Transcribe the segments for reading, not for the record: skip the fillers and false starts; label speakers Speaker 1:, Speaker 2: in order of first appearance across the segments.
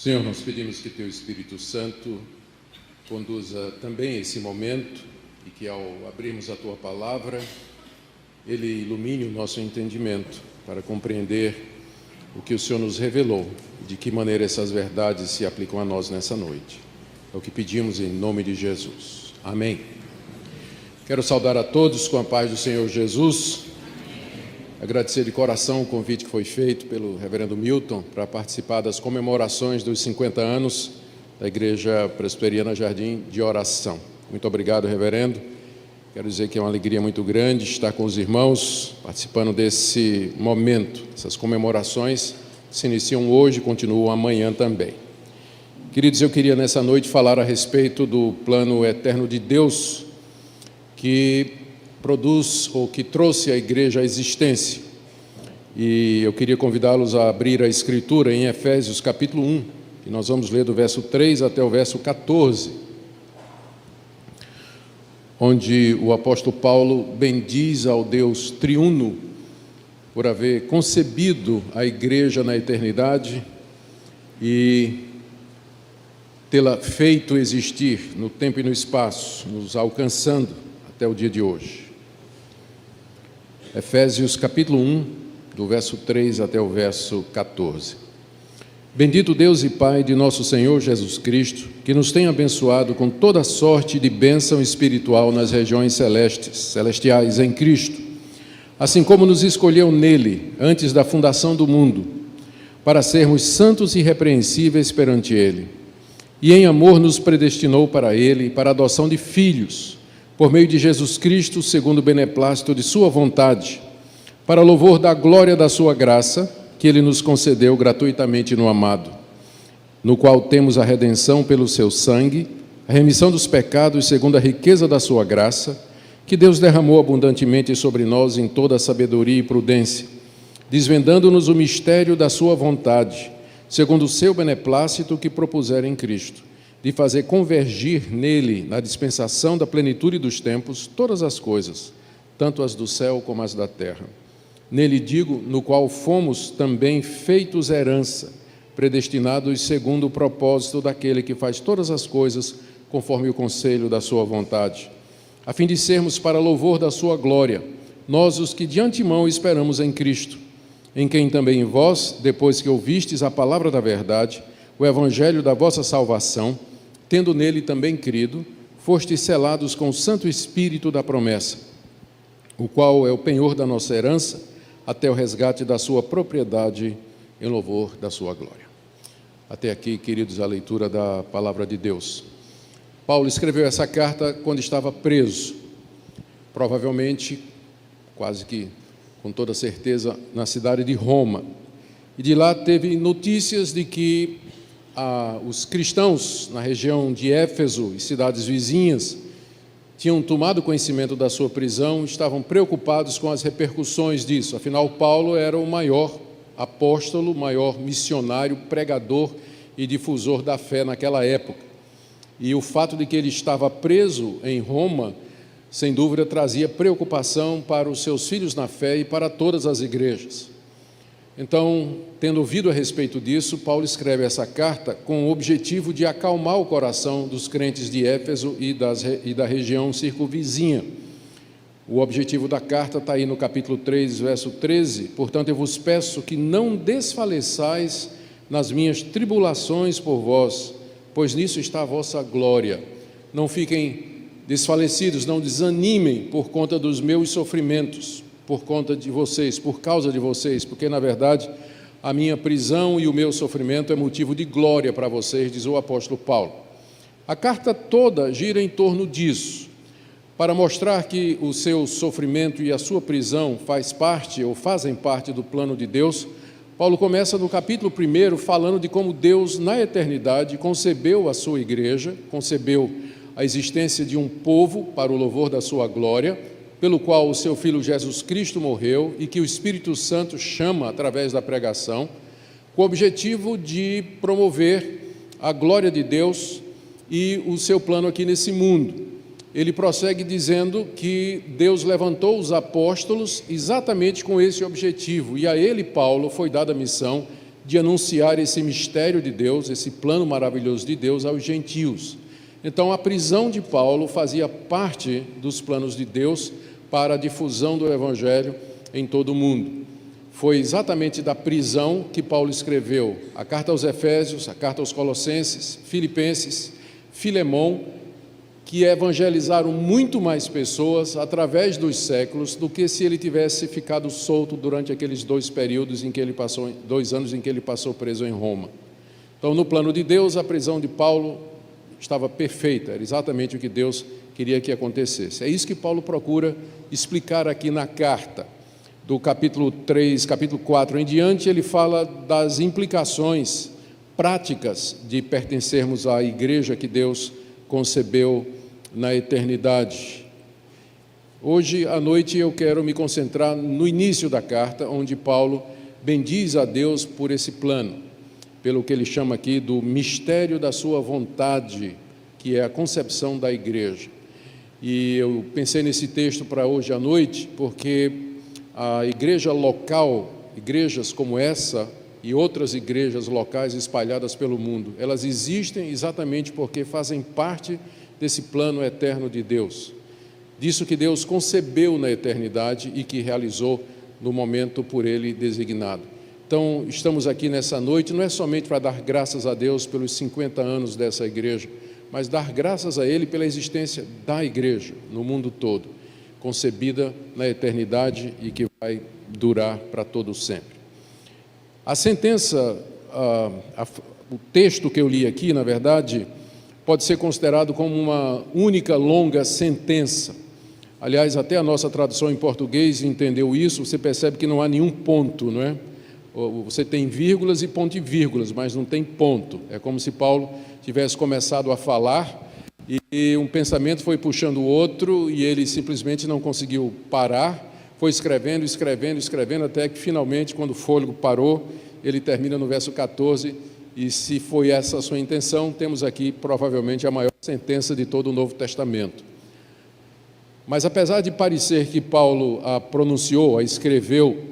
Speaker 1: Senhor, nós pedimos que Teu Espírito Santo conduza também esse momento e que, ao abrirmos a Tua Palavra, Ele ilumine o nosso entendimento para compreender o que o Senhor nos revelou e de que maneira essas verdades se aplicam a nós nessa noite. É o que pedimos em nome de Jesus. Amém. Quero saudar a todos com a paz do Senhor Jesus. Agradecer de coração o convite que foi feito pelo reverendo Milton para participar das comemorações dos 50 anos da Igreja Presbiteriana Jardim de Oração. Muito obrigado, reverendo. Quero dizer que é uma alegria muito grande estar com os irmãos, participando desse momento. Essas comemorações se iniciam hoje e continuam amanhã também. Queridos, eu queria nessa noite falar a respeito do plano eterno de Deus que produz ou que trouxe a igreja à existência. E eu queria convidá-los a abrir a Escritura em Efésios capítulo 1, que nós vamos ler do verso 3 até o verso 14, onde o apóstolo Paulo bendiz ao Deus triuno por haver concebido a igreja na eternidade e tê-la feito existir no tempo e no espaço, nos alcançando até o dia de hoje. Efésios capítulo 1, do verso 3 até o verso 14. Bendito Deus e Pai de nosso Senhor Jesus Cristo, que nos tem abençoado com toda sorte de bênção espiritual nas regiões celestiais em Cristo, assim como nos escolheu nele, antes da fundação do mundo, para sermos santos e irrepreensíveis perante ele, e em amor nos predestinou para ele, para a adoção de filhos, por meio de Jesus Cristo, segundo o beneplácito de sua vontade, para louvor da glória da sua graça, que ele nos concedeu gratuitamente no amado, no qual temos a redenção pelo seu sangue, a remissão dos pecados segundo a riqueza da sua graça, que Deus derramou abundantemente sobre nós em toda a sabedoria e prudência, desvendando-nos o mistério da sua vontade, segundo o seu beneplácito que propusera em Cristo, de fazer convergir nele, na dispensação da plenitude dos tempos, todas as coisas, tanto as do céu como as da terra. Nele digo, no qual fomos também feitos herança, predestinados segundo o propósito daquele que faz todas as coisas conforme o conselho da sua vontade, a fim de sermos para louvor da sua glória, nós os que de antemão esperamos em Cristo, em quem também vós, depois que ouvistes a palavra da verdade, o evangelho da vossa salvação, tendo nele também crido, fostes selados com o Santo Espírito da promessa, o qual é o penhor da nossa herança, até o resgate da sua propriedade, em louvor da sua glória. Até aqui, queridos, a leitura da palavra de Deus. Paulo escreveu essa carta quando estava preso, provavelmente, quase que com toda certeza, na cidade de Roma. E de lá teve notícias de que os cristãos na região de Éfeso e cidades vizinhas tinham tomado conhecimento da sua prisão, estavam preocupados com as repercussões disso. Afinal, Paulo era o maior apóstolo, maior missionário, pregador e difusor da fé naquela época. E o fato de que ele estava preso em Roma, sem dúvida, trazia preocupação para os seus filhos na fé e para todas as igrejas. Então, tendo ouvido a respeito disso, Paulo escreve essa carta com o objetivo de acalmar o coração dos crentes de Éfeso e da região circunvizinha. O objetivo da carta está aí no capítulo 3, verso 13. Portanto, eu vos peço que não desfaleçais nas minhas tribulações por vós, pois nisso está a vossa glória. Não fiquem desfalecidos, não desanimem por conta dos meus sofrimentos, por conta de vocês, por causa de vocês, porque, na verdade, a minha prisão e o meu sofrimento é motivo de glória para vocês, diz o apóstolo Paulo. A carta toda gira em torno disso, para mostrar que o seu sofrimento e a sua prisão fazem parte do plano de Deus. Paulo começa no capítulo 1 falando de como Deus, na eternidade, concebeu a sua igreja, concebeu a existência de um povo para o louvor da sua glória, pelo qual o seu Filho Jesus Cristo morreu e que o Espírito Santo chama através da pregação, com o objetivo de promover a glória de Deus e o seu plano aqui nesse mundo. Ele prossegue dizendo que Deus levantou os apóstolos exatamente com esse objetivo, e a ele, Paulo, foi dada a missão de anunciar esse mistério de Deus, esse plano maravilhoso de Deus aos gentios. Então, a prisão de Paulo fazia parte dos planos de Deus para a difusão do Evangelho em todo o mundo. Foi exatamente da prisão que Paulo escreveu a carta aos Efésios, a carta aos Colossenses, Filipenses, Filemão, que evangelizaram muito mais pessoas através dos séculos do que se ele tivesse ficado solto durante aqueles 2 períodos em que ele passou, 2 anos em que ele passou preso em Roma. Então, no plano de Deus, a prisão de Paulo estava perfeita, era exatamente o que Deus queria que acontecesse. É isso que Paulo procura explicar aqui na carta. Do capítulo 3, capítulo 4 em diante, ele fala das implicações práticas de pertencermos à igreja que Deus concebeu na eternidade. Hoje à noite eu quero me concentrar no início da carta, onde Paulo bendiz a Deus por esse plano, pelo que ele chama aqui do mistério da sua vontade, que é a concepção da igreja. E eu pensei nesse texto para hoje à noite, porque a igreja local, igrejas como essa e outras igrejas locais espalhadas pelo mundo, elas existem exatamente porque fazem parte desse plano eterno de Deus, disso que Deus concebeu na eternidade e que realizou no momento por Ele designado. Então, estamos aqui nessa noite, não é somente para dar graças a Deus pelos 50 anos dessa igreja, mas dar graças a Ele pela existência da igreja no mundo todo, concebida na eternidade e que vai durar para todo sempre. A sentença, o texto que eu li aqui, na verdade, pode ser considerado como uma única longa sentença. Aliás, até a nossa tradução em português entendeu isso. Você percebe que não há nenhum ponto, não é? Você tem vírgulas e ponto e vírgulas, mas não tem ponto. É como se Paulo tivesse começado a falar e um pensamento foi puxando o outro e ele simplesmente não conseguiu parar, foi escrevendo, até que finalmente, quando o fôlego parou, ele termina no verso 14, e se foi essa a sua intenção, temos aqui provavelmente a maior sentença de todo o Novo Testamento. Mas apesar de parecer que Paulo a pronunciou, a escreveu,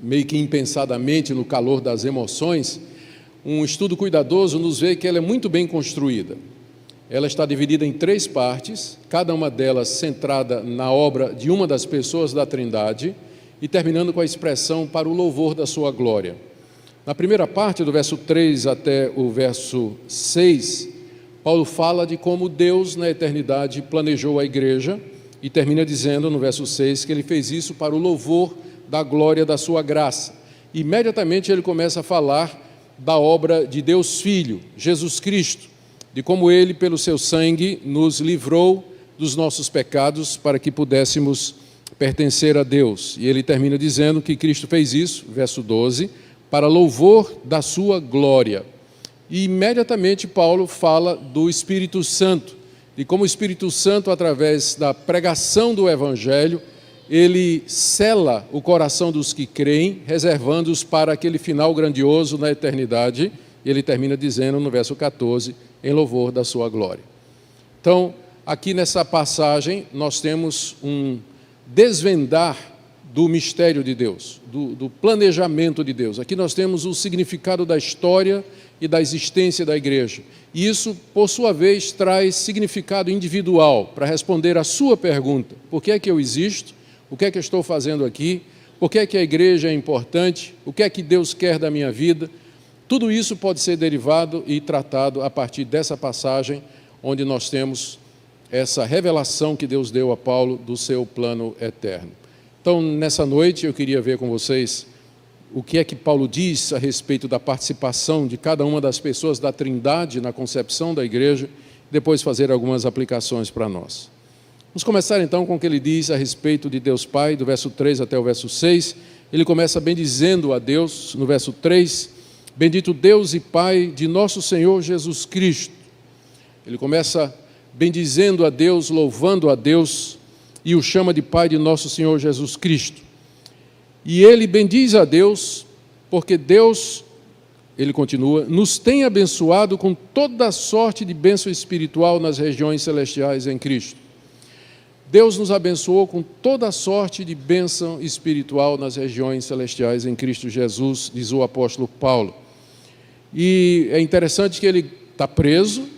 Speaker 1: meio que impensadamente no calor das emoções, um estudo cuidadoso nos vê que ela é muito bem construída. Ela está dividida em 3 partes, cada uma delas centrada na obra de uma das pessoas da Trindade e terminando com a expressão para o louvor da sua glória. Na primeira parte, do verso 3 até o verso 6, Paulo fala de como Deus, na eternidade, planejou a igreja e termina dizendo, no verso 6, que ele fez isso para o louvor da glória da sua graça. Imediatamente ele começa a falar da obra de Deus Filho, Jesus Cristo, de como Ele, pelo seu sangue, nos livrou dos nossos pecados para que pudéssemos pertencer a Deus. E ele termina dizendo que Cristo fez isso, verso 12, para louvor da sua glória. E imediatamente Paulo fala do Espírito Santo, de como o Espírito Santo, através da pregação do Evangelho, ele sela o coração dos que creem, reservando-os para aquele final grandioso na eternidade. E ele termina dizendo no verso 14, em louvor da sua glória. Então, aqui nessa passagem, nós temos um desvendar do mistério de Deus, do planejamento de Deus. Aqui nós temos o significado da história e da existência da igreja. E isso, por sua vez, traz significado individual para responder à sua pergunta. Por que é que eu existo? O que é que eu estou fazendo aqui? Por que é que a igreja é importante? O que é que Deus quer da minha vida? Tudo isso pode ser derivado e tratado a partir dessa passagem, onde nós temos essa revelação que Deus deu a Paulo do seu plano eterno. Então, nessa noite, eu queria ver com vocês o que é que Paulo diz a respeito da participação de cada uma das pessoas da Trindade na concepção da igreja, depois fazer algumas aplicações para nós. Vamos começar então com o que ele diz a respeito de Deus Pai, do verso 3 até o verso 6. Ele começa bendizendo a Deus, no verso 3, bendito Deus e Pai de nosso Senhor Jesus Cristo. Ele começa bendizendo a Deus, louvando a Deus, e o chama de Pai de nosso Senhor Jesus Cristo. E ele bendiz a Deus, porque Deus, ele continua, nos tem abençoado com toda sorte de bênção espiritual nas regiões celestiais em Cristo. Deus nos abençoou com toda a sorte de bênção espiritual nas regiões celestiais em Cristo Jesus, diz o apóstolo Paulo. E é interessante que ele está preso,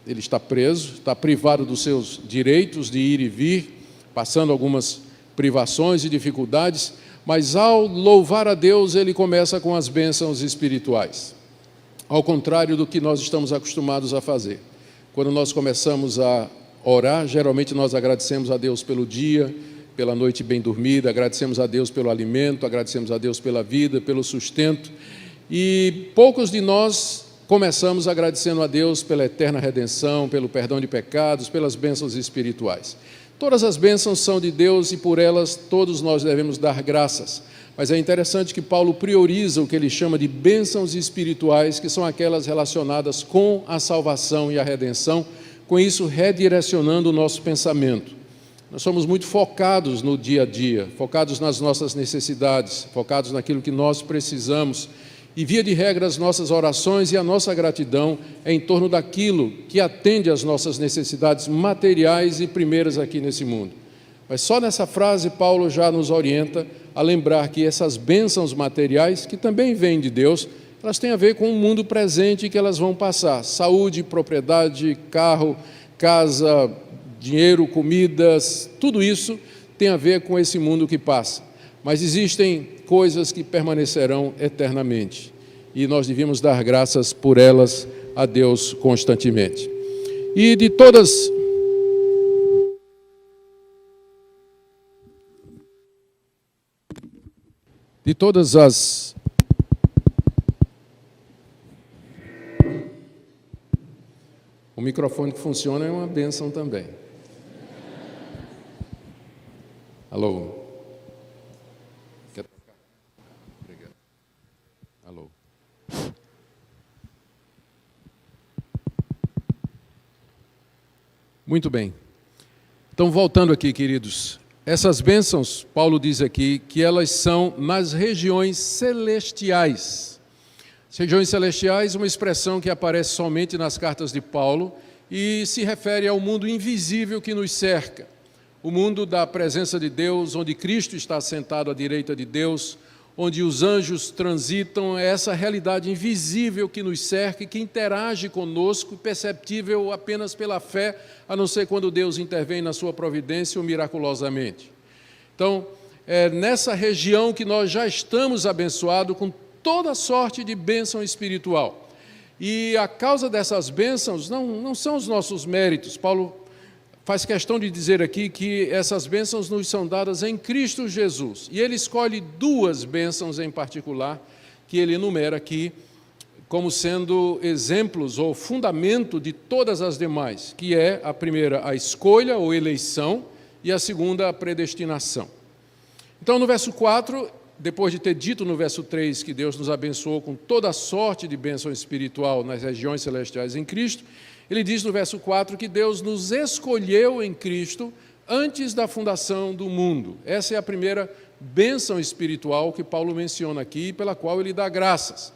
Speaker 1: ele está preso, está privado dos seus direitos de ir e vir, passando algumas privações e dificuldades, mas ao louvar a Deus, ele começa com as bênçãos espirituais, ao contrário do que nós estamos acostumados a fazer. Quando nós começamos a orar, geralmente nós agradecemos a Deus pelo dia, pela noite bem dormida, agradecemos a Deus pelo alimento, agradecemos a Deus pela vida, pelo sustento, e poucos de nós começamos agradecendo a Deus pela eterna redenção, pelo perdão de pecados, pelas bênçãos espirituais. Todas as bênçãos são de Deus e por elas todos nós devemos dar graças. Mas é interessante que Paulo prioriza o que ele chama de bênçãos espirituais, que são aquelas relacionadas com a salvação e a redenção, com isso redirecionando o nosso pensamento. Nós somos muito focados no dia a dia, focados nas nossas necessidades, focados naquilo que nós precisamos. E, via de regra, as nossas orações e a nossa gratidão é em torno daquilo que atende às nossas necessidades materiais e primeiras aqui nesse mundo. Mas só nessa frase Paulo já nos orienta a lembrar que essas bênçãos materiais, que também vêm de Deus, elas têm a ver com o mundo presente que elas vão passar. Saúde, propriedade, carro, casa, dinheiro, comidas, tudo isso tem a ver com esse mundo que passa. Mas existem coisas que permanecerão eternamente, e nós devíamos dar graças por elas a Deus constantemente. E de todas as o microfone que funciona é uma bênção também. Alô? Quer tocar? Obrigado. Alô? Muito bem. Então, voltando aqui, queridos, essas bênçãos, Paulo diz aqui que elas são nas regiões celestiais. As regiões celestiais, uma expressão que aparece somente nas cartas de Paulo e se refere ao mundo invisível que nos cerca. O mundo da presença de Deus, onde Cristo está sentado à direita de Deus, onde os anjos transitam, é essa realidade invisível que nos cerca e que interage conosco, perceptível apenas pela fé, a não ser quando Deus intervém na sua providência ou miraculosamente. Então, é nessa região que nós já estamos abençoados com toda sorte de bênção espiritual. E a causa dessas bênçãos não são os nossos méritos. Paulo faz questão de dizer aqui que essas bênçãos nos são dadas em Cristo Jesus. E ele escolhe duas bênçãos em particular, que ele enumera aqui, como sendo exemplos ou fundamento de todas as demais, que é a primeira, a escolha ou eleição, e a segunda, a predestinação. Então, no verso 4, depois de ter dito no verso 3 que Deus nos abençoou com toda a sorte de bênção espiritual nas regiões celestiais em Cristo, ele diz no verso 4 que Deus nos escolheu em Cristo antes da fundação do mundo. Essa é a primeira bênção espiritual que Paulo menciona aqui, pela qual ele dá graças.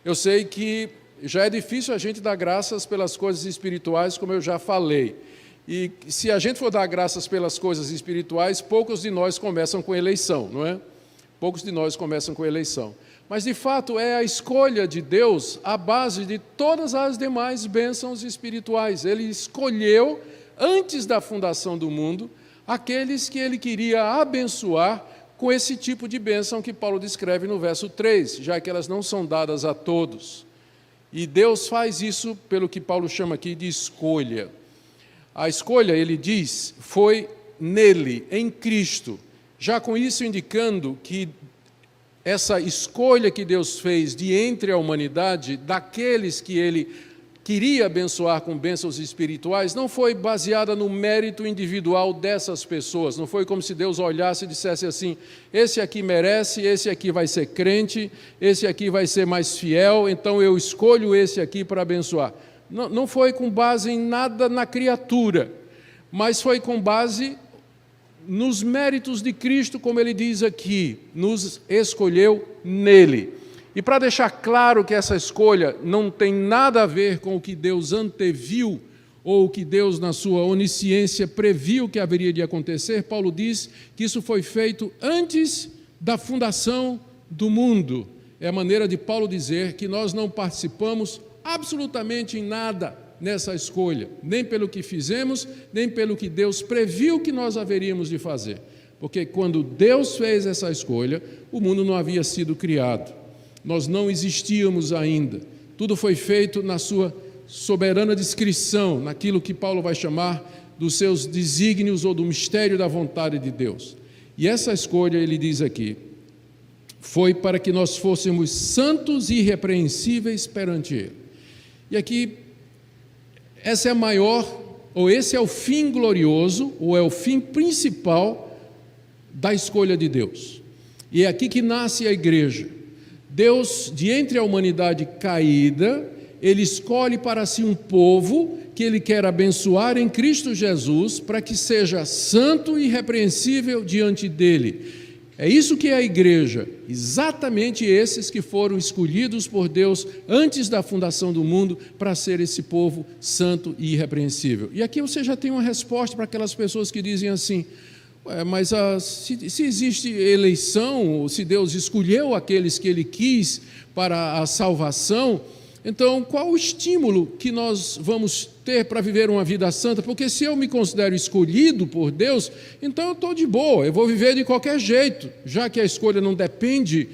Speaker 1: Eu sei que já é difícil a gente dar graças pelas coisas espirituais, como eu já falei. E se a gente for dar graças pelas coisas espirituais, poucos de nós começam com eleição, não é? Poucos de nós começam com eleição. Mas, de fato, é a escolha de Deus a base de todas as demais bênçãos espirituais. Ele escolheu, antes da fundação do mundo, aqueles que ele queria abençoar com esse tipo de bênção que Paulo descreve no verso 3, já que elas não são dadas a todos. E Deus faz isso pelo que Paulo chama aqui de escolha. A escolha, ele diz, foi nele, em Cristo. Já com isso indicando que essa escolha que Deus fez de entre a humanidade, daqueles que ele queria abençoar com bênçãos espirituais, não foi baseada no mérito individual dessas pessoas. Não foi como se Deus olhasse e dissesse assim, esse aqui merece, esse aqui vai ser crente, esse aqui vai ser mais fiel, então eu escolho esse aqui para abençoar. Não foi com base em nada na criatura, mas foi com base nos méritos de Cristo, como ele diz aqui, nos escolheu nele. E para deixar claro que essa escolha não tem nada a ver com o que Deus anteviu ou que Deus, na sua onisciência, previu que haveria de acontecer, Paulo diz que isso foi feito antes da fundação do mundo. É a maneira de Paulo dizer que nós não participamos absolutamente em nada nessa escolha, nem pelo que fizemos, nem pelo que Deus previu que nós haveríamos de fazer. Porque quando Deus fez essa escolha, o mundo não havia sido criado. Nós não existíamos ainda. Tudo foi feito na sua soberana discrição, naquilo que Paulo vai chamar dos seus desígnios ou do mistério da vontade de Deus. E essa escolha, ele diz aqui, foi para que nós fôssemos santos e irrepreensíveis perante Ele. E aqui, essa é a maior, ou esse é o fim glorioso, ou é o fim principal da escolha de Deus. E é aqui que nasce a igreja. Deus, de entre a humanidade caída, Ele escolhe para si um povo que Ele quer abençoar em Cristo Jesus, para que seja santo e irrepreensível diante dEle. É isso que é a igreja, exatamente esses que foram escolhidos por Deus antes da fundação do mundo para ser esse povo santo e irrepreensível. E aqui você já tem uma resposta para aquelas pessoas que dizem assim, mas se existe eleição, se Deus escolheu aqueles que Ele quis para a salvação, então qual o estímulo que nós vamos ter para viver uma vida santa? Porque se eu me considero escolhido por Deus, então eu estou de boa, eu vou viver de qualquer jeito, já que a escolha não depende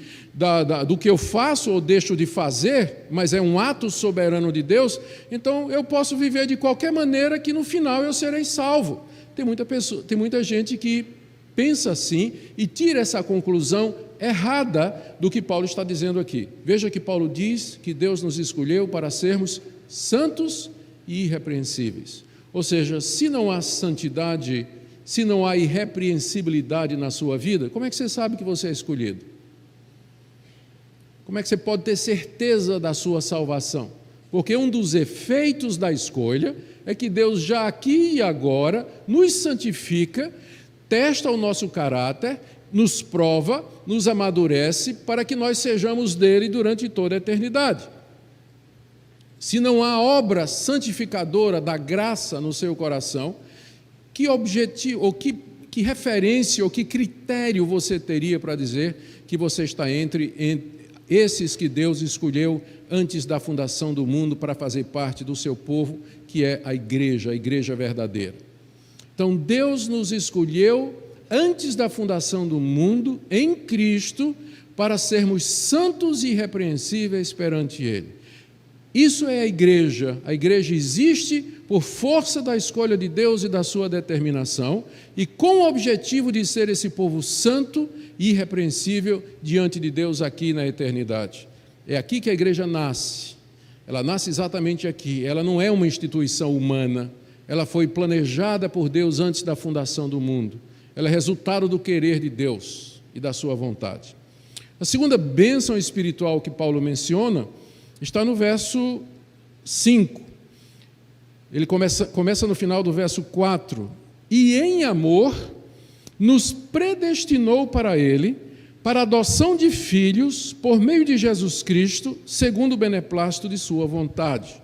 Speaker 1: do que eu faço ou deixo de fazer, mas é um ato soberano de Deus, então eu posso viver de qualquer maneira que no final eu serei salvo. Tem muita gente que pensa assim e tira essa conclusão errada do que Paulo está dizendo aqui. Veja que Paulo diz que Deus nos escolheu para sermos santos e irrepreensíveis. Ou seja, se não há santidade, se não há irrepreensibilidade na sua vida, como é que você sabe que você é escolhido? Como é que você pode ter certeza da sua salvação? Porque um dos efeitos da escolha é que Deus já aqui e agora nos santifica, testa o nosso caráter, nos prova, nos amadurece para que nós sejamos dele durante toda a eternidade. Se não há obra santificadora da graça no seu coração, que objetivo, ou que referência, ou que critério você teria para dizer que você está entre esses que Deus escolheu antes da fundação do mundo para fazer parte do seu povo, que é a igreja verdadeira? Então, Deus nos escolheu antes da fundação do mundo, em Cristo, para sermos santos e irrepreensíveis perante Ele. Isso é a igreja. A igreja existe por força da escolha de Deus e da sua determinação, e com o objetivo de ser esse povo santo e irrepreensível diante de Deus aqui na eternidade. É aqui que a igreja nasce. Ela nasce exatamente aqui. Ela não é uma instituição humana. Ela foi planejada por Deus antes da fundação do mundo. Ela é resultado do querer de Deus e da sua vontade. A segunda bênção espiritual que Paulo menciona está no verso 5. Ele começa no final do verso 4. E em amor nos predestinou para Ele, para a adoção de filhos, por meio de Jesus Cristo, segundo o beneplácito de sua vontade.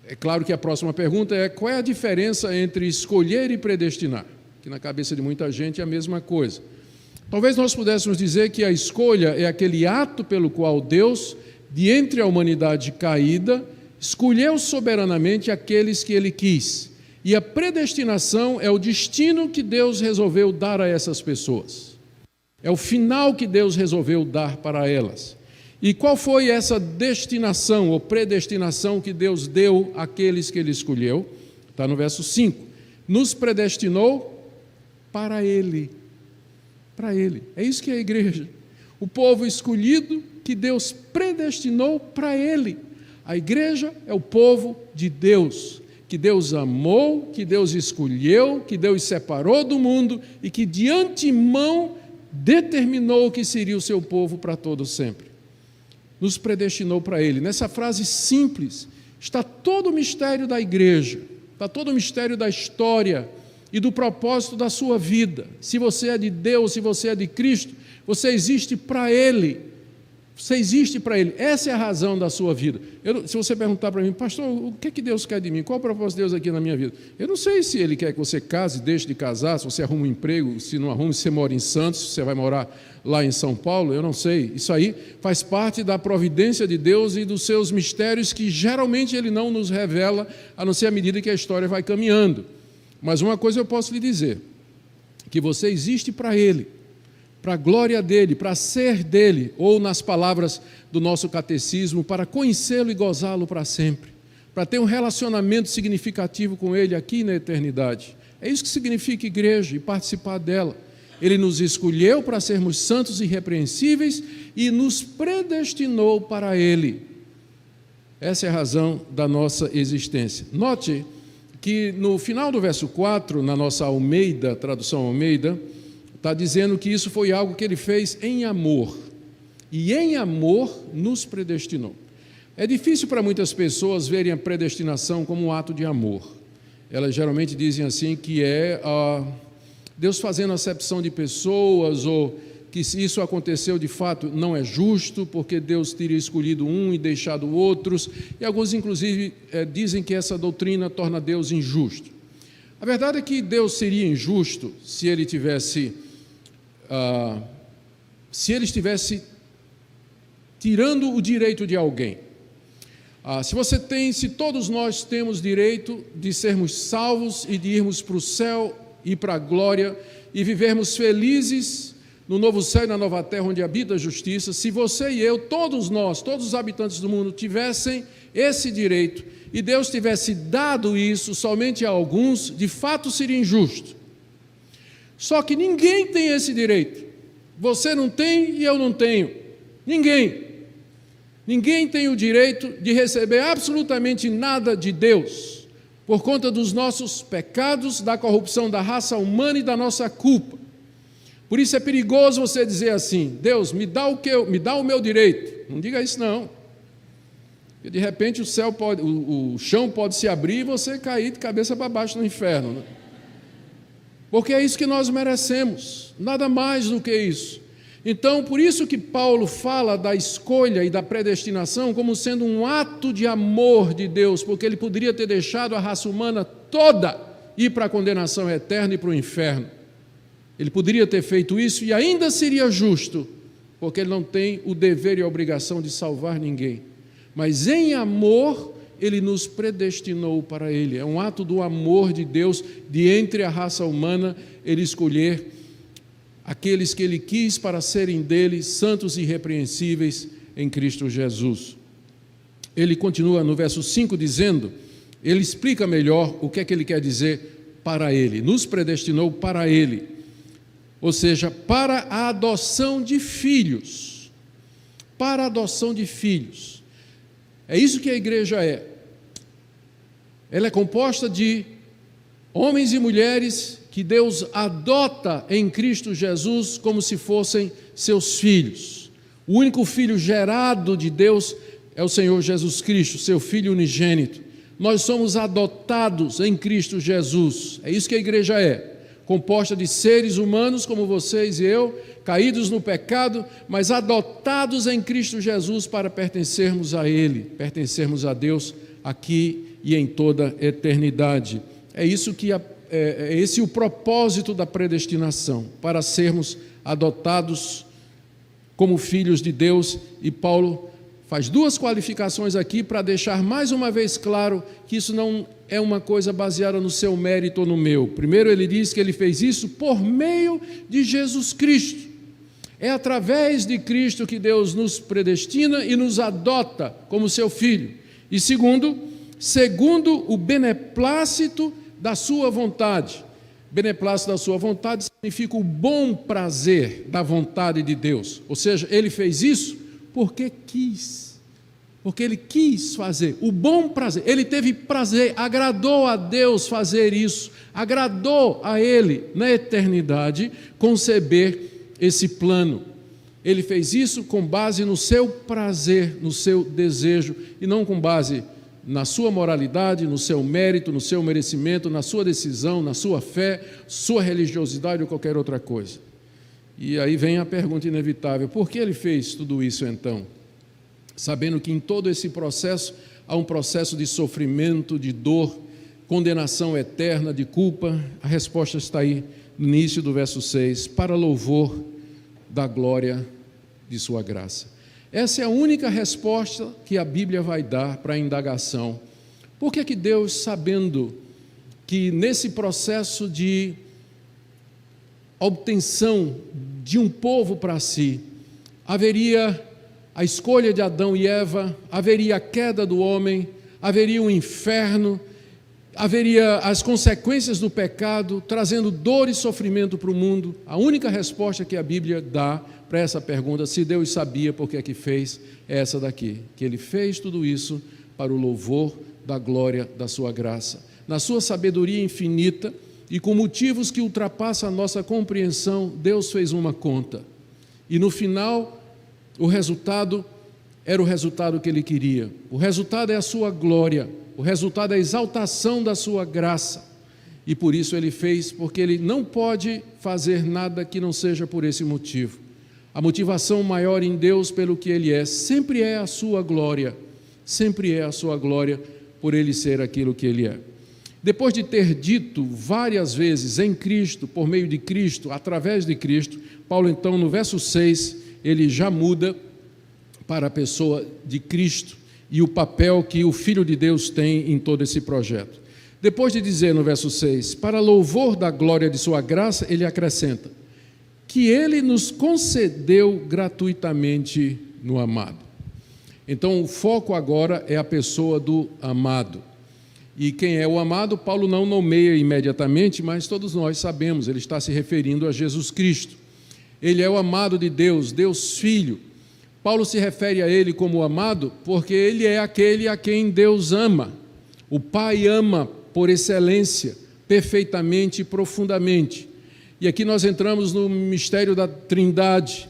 Speaker 1: É claro que a próxima pergunta é: qual é a diferença entre escolher e predestinar? Que na cabeça de muita gente é a mesma coisa. Talvez nós pudéssemos dizer que a escolha é aquele ato pelo qual Deus, de entre a humanidade caída, escolheu soberanamente aqueles que Ele quis. E a predestinação é o destino que Deus resolveu dar a essas pessoas. É o final que Deus resolveu dar para elas. E qual foi essa destinação ou predestinação que Deus deu àqueles que Ele escolheu? Está no verso 5. Nos predestinou para Ele. Para Ele. É isso que é a igreja. O povo escolhido que Deus predestinou para Ele. A igreja é o povo de Deus, que Deus amou, que Deus escolheu, que Deus separou do mundo e que de antemão determinou que seria o seu povo para todo sempre. Nos predestinou para Ele. Nessa frase simples está todo o mistério da igreja, está todo o mistério da história e do propósito da sua vida. Se você é de Deus, se você é de Cristo, você existe para Ele. Você existe para Ele. Essa é a razão da sua vida. Se você perguntar para mim, pastor, o que é que Deus quer de mim? Qual o propósito de Deus aqui na minha vida? Eu não sei se Ele quer que você case, deixe de casar, se você arruma um emprego, se não arruma, se você mora em Santos, se você vai morar lá em São Paulo, eu não sei. Isso aí faz parte da providência de Deus e dos seus mistérios que geralmente Ele não nos revela, a não ser à medida que a história vai caminhando. Mas uma coisa eu posso lhe dizer, que você existe para Ele, para a glória dEle, para ser dEle, ou nas palavras do nosso catecismo, para conhecê-lo e gozá-lo para sempre, para ter um relacionamento significativo com Ele aqui na eternidade. É isso que significa igreja e participar dela. Ele nos escolheu para sermos santos e irrepreensíveis e nos predestinou para Ele. Essa é a razão da nossa existência. Note que no final do verso 4, na nossa Almeida, tradução Almeida, está dizendo que isso foi algo que Ele fez em amor. E em amor nos predestinou. É difícil para muitas pessoas verem a predestinação como um ato de amor. Elas geralmente dizem assim que é Deus fazendo acepção de pessoas, ou que se isso aconteceu de fato não é justo, porque Deus teria escolhido um e deixado outros. E alguns inclusive dizem que essa doutrina torna Deus injusto. A verdade é que Deus seria injusto se Ele estivesse tirando o direito de alguém. Se todos nós temos direito de sermos salvos e de irmos para o céu e para a glória e vivermos felizes no novo céu e na nova terra onde habita a justiça, se você e eu, todos nós, todos os habitantes do mundo tivessem esse direito e Deus tivesse dado isso somente a alguns, de fato seria injusto. Só que ninguém tem esse direito. Você não tem e eu não tenho. Ninguém. Ninguém tem o direito de receber absolutamente nada de Deus, por conta dos nossos pecados, da corrupção da raça humana e da nossa culpa. Por isso é perigoso você dizer assim: Deus, me dá o meu direito. Não diga isso não. Porque de repente o chão pode se abrir e você cair de cabeça para baixo no inferno, né? Porque é isso que nós merecemos, nada mais do que isso. Então, por isso que Paulo fala da escolha e da predestinação como sendo um ato de amor de Deus, porque Ele poderia ter deixado a raça humana toda ir para a condenação eterna e para o inferno. Ele poderia ter feito isso e ainda seria justo, porque Ele não tem o dever e a obrigação de salvar ninguém. Mas em amor, Ele nos predestinou para Ele. É um ato do amor de Deus, de entre a raça humana, Ele escolher aqueles que Ele quis para serem dele santos e irrepreensíveis em Cristo Jesus. Ele continua no verso 5 dizendo, ele explica melhor o que é que ele quer dizer para Ele. Nos predestinou para Ele, ou seja, para a adoção de filhos. Para a adoção de filhos. É isso que a igreja é. Ela é composta de homens e mulheres que Deus adota em Cristo Jesus como se fossem seus filhos. O único filho gerado de Deus é o Senhor Jesus Cristo, seu Filho unigênito. Nós somos adotados em Cristo Jesus. É isso que a igreja é. Composta de seres humanos como vocês e eu, caídos no pecado, mas adotados em Cristo Jesus para pertencermos a Ele, pertencermos a Deus aqui e em toda a eternidade. É isso que esse é o propósito da predestinação, para sermos adotados como filhos de Deus. E Paulo faz duas qualificações aqui para deixar mais uma vez claro que isso não é uma coisa baseada no seu mérito ou no meu. Primeiro ele diz que ele fez isso por meio de Jesus Cristo. É através de Cristo que Deus nos predestina e nos adota como seu filho. E segundo o beneplácito da sua vontade. Beneplácito da sua vontade significa o bom prazer da vontade de Deus. Ou seja, ele fez isso porque quis. Porque ele quis fazer o bom prazer. Ele teve prazer, agradou a Deus fazer isso. Agradou a Ele, na eternidade, conceber esse plano. Ele fez isso com base no seu prazer, no seu desejo, e não com base na sua moralidade, no seu mérito, no seu merecimento, na sua decisão, na sua fé, sua religiosidade ou qualquer outra coisa. E aí vem a pergunta inevitável: por que ele fez tudo isso então? Sabendo que em todo esse processo há um processo de sofrimento, de dor, condenação eterna, de culpa. A resposta está aí no início do verso 6: para louvor da glória de sua graça. Essa é a única resposta que a Bíblia vai dar para a indagação. Por que Deus, sabendo que nesse processo de obtenção de um povo para si, haveria a escolha de Adão e Eva, haveria a queda do homem, haveria um inferno, haveria as consequências do pecado, trazendo dor e sofrimento para o mundo? A única resposta que a Bíblia dá para essa pergunta, se Deus sabia por que é que fez, é essa daqui: que Ele fez tudo isso para o louvor da glória da sua graça. Na sua sabedoria infinita e com motivos que ultrapassam a nossa compreensão, Deus fez uma conta. E no final, o resultado era o resultado que Ele queria. O resultado é a sua glória, o resultado é a exaltação da sua graça. E por isso Ele fez, porque Ele não pode fazer nada que não seja por esse motivo. A motivação maior em Deus pelo que Ele é, sempre é a sua glória, sempre é a sua glória por Ele ser aquilo que Ele é. Depois de ter dito várias vezes em Cristo, por meio de Cristo, através de Cristo, Paulo então no verso 6, ele já muda para a pessoa de Cristo e o papel que o Filho de Deus tem em todo esse projeto. Depois de dizer no verso 6, para louvor da glória de sua graça, ele acrescenta, que Ele nos concedeu gratuitamente no amado. Então o foco agora é a pessoa do amado. E quem é o amado, Paulo não nomeia imediatamente, mas todos nós sabemos, ele está se referindo a Jesus Cristo. Ele é o amado de Deus, Deus Filho. Paulo se refere a ele como amado porque ele é aquele a quem Deus ama. O Pai ama por excelência, perfeitamente e profundamente. E aqui nós entramos no mistério da Trindade.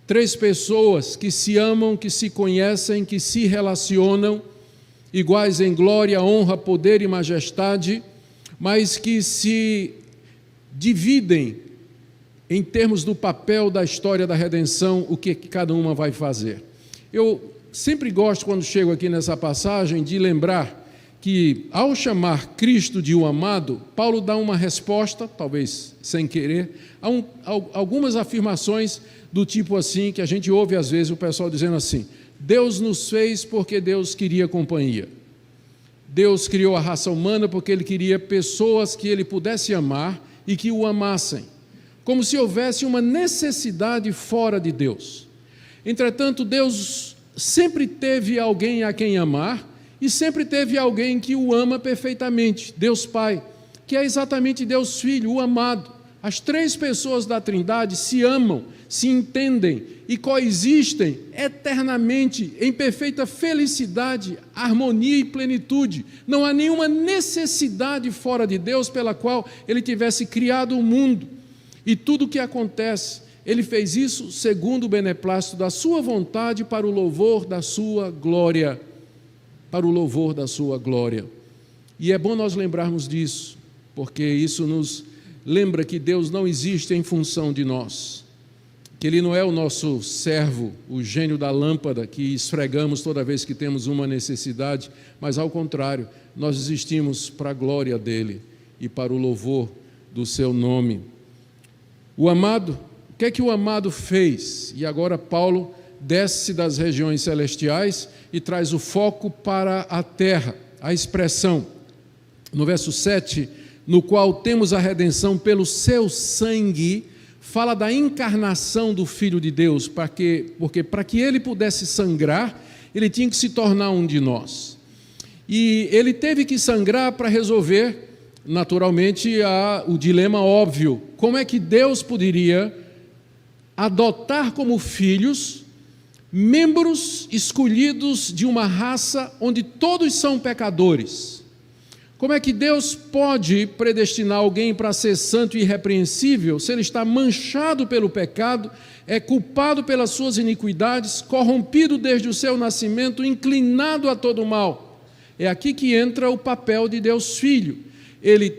Speaker 1: 3 pessoas que se amam, que se conhecem, que se relacionam, iguais em glória, honra, poder e majestade, mas que se dividem em termos do papel da história da redenção, o que cada uma vai fazer. Eu sempre gosto, quando chego aqui nessa passagem, de lembrar que, ao chamar Cristo de o amado, Paulo dá uma resposta, talvez sem querer, a algumas afirmações do tipo assim, que a gente ouve às vezes o pessoal dizendo assim: Deus nos fez porque Deus queria companhia. Deus criou a raça humana porque Ele queria pessoas que Ele pudesse amar e que o amassem. Como se houvesse uma necessidade fora de Deus. Entretanto, Deus sempre teve alguém a quem amar e sempre teve alguém que o ama perfeitamente, Deus Pai, que é exatamente Deus Filho, o amado. As 3 pessoas da Trindade se amam, se entendem e coexistem eternamente em perfeita felicidade, harmonia e plenitude. Não há nenhuma necessidade fora de Deus pela qual Ele tivesse criado o mundo. E tudo o que acontece, Ele fez isso segundo o beneplácito da sua vontade para o louvor da sua glória. Para o louvor da sua glória. E é bom nós lembrarmos disso, porque isso nos lembra que Deus não existe em função de nós, que Ele não é o nosso servo, o gênio da lâmpada que esfregamos toda vez que temos uma necessidade, mas ao contrário, nós existimos para a glória dEle e para o louvor do seu nome. O amado, o que é que o amado fez? E agora Paulo desce das regiões celestiais e traz o foco para a terra, a expressão, no verso 7, no qual temos a redenção pelo seu sangue, fala da encarnação do Filho de Deus, porque para que ele pudesse sangrar, ele tinha que se tornar um de nós. E ele teve que sangrar para resolver, naturalmente, o dilema óbvio: como é que Deus poderia adotar como filhos membros escolhidos de uma raça onde todos são pecadores? Como é que Deus pode predestinar alguém para ser santo e irrepreensível se ele está manchado pelo pecado, é culpado pelas suas iniquidades, corrompido desde o seu nascimento, inclinado a todo mal? É aqui que entra o papel de Deus Filho. Ele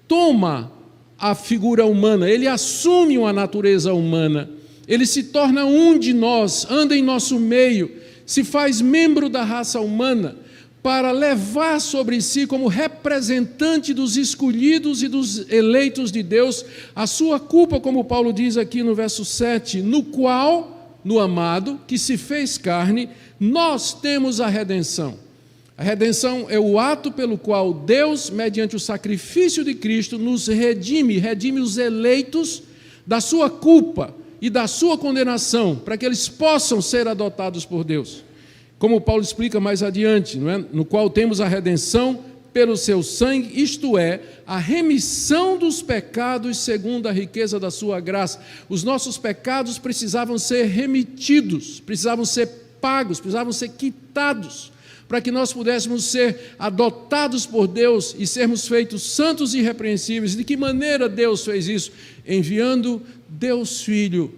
Speaker 1: toma a figura humana, ele assume uma natureza humana, ele se torna um de nós, anda em nosso meio, se faz membro da raça humana, para levar sobre si, como representante dos escolhidos e dos eleitos de Deus, a sua culpa, como Paulo diz aqui no verso 7, no qual, no amado, que se fez carne, nós temos a redenção. A redenção é o ato pelo qual Deus, mediante o sacrifício de Cristo, nos redime os eleitos da sua culpa e da sua condenação, para que eles possam ser adotados por Deus. Como Paulo explica mais adiante, não é? No qual temos a redenção pelo seu sangue, isto é, a remissão dos pecados segundo a riqueza da sua graça. Os nossos pecados precisavam ser remitidos, precisavam ser pagos, precisavam ser quitados, para que nós pudéssemos ser adotados por Deus e sermos feitos santos e irrepreensíveis. De que maneira Deus fez isso? Enviando Deus Filho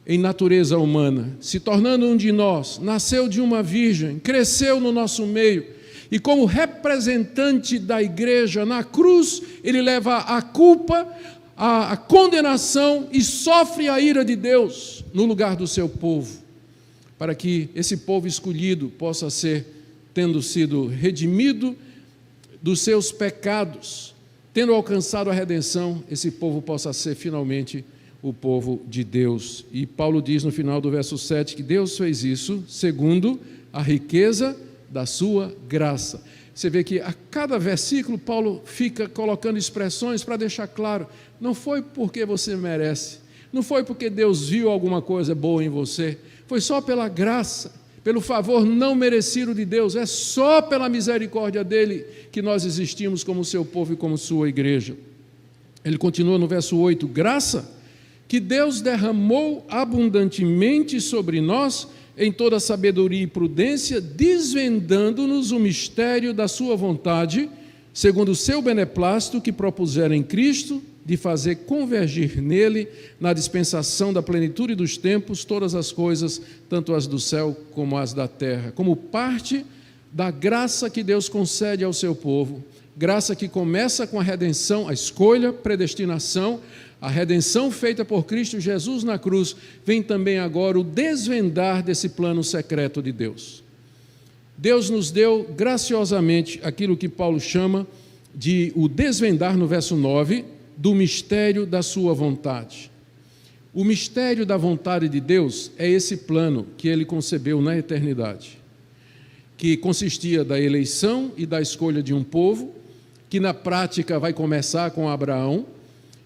Speaker 1: em natureza humana, se tornando um de nós, nasceu de uma virgem, cresceu no nosso meio, e como representante da igreja, na cruz, ele leva a culpa, a condenação e sofre a ira de Deus no lugar do seu povo, para que esse povo escolhido possa ser, tendo sido redimido dos seus pecados, tendo alcançado a redenção, esse povo possa ser finalmente o povo de Deus. E Paulo diz no final do verso 7 que Deus fez isso segundo a riqueza da sua graça. Você vê que a cada versículo Paulo fica colocando expressões para deixar claro, não foi porque você merece, não foi porque Deus viu alguma coisa boa em você, foi só pela graça, pelo favor não merecido de Deus, é só pela misericórdia dele que nós existimos como seu povo e como sua igreja. Ele continua no verso 8, graça que Deus derramou abundantemente sobre nós em toda sabedoria e prudência, desvendando-nos o mistério da sua vontade, segundo o seu beneplácito que propuseram em Cristo, de fazer convergir nele, na dispensação da plenitude dos tempos, todas as coisas, tanto as do céu como as da terra, como parte da graça que Deus concede ao seu povo, graça que começa com a redenção, a escolha, predestinação, a redenção feita por Cristo Jesus na cruz, vem também agora o desvendar desse plano secreto de Deus. Deus nos deu graciosamente aquilo que Paulo chama de o desvendar, no verso 9, do mistério da sua vontade. O mistério da vontade de Deus é esse plano que ele concebeu na eternidade, que consistia da eleição e da escolha de um povo, que na prática vai começar com Abraão,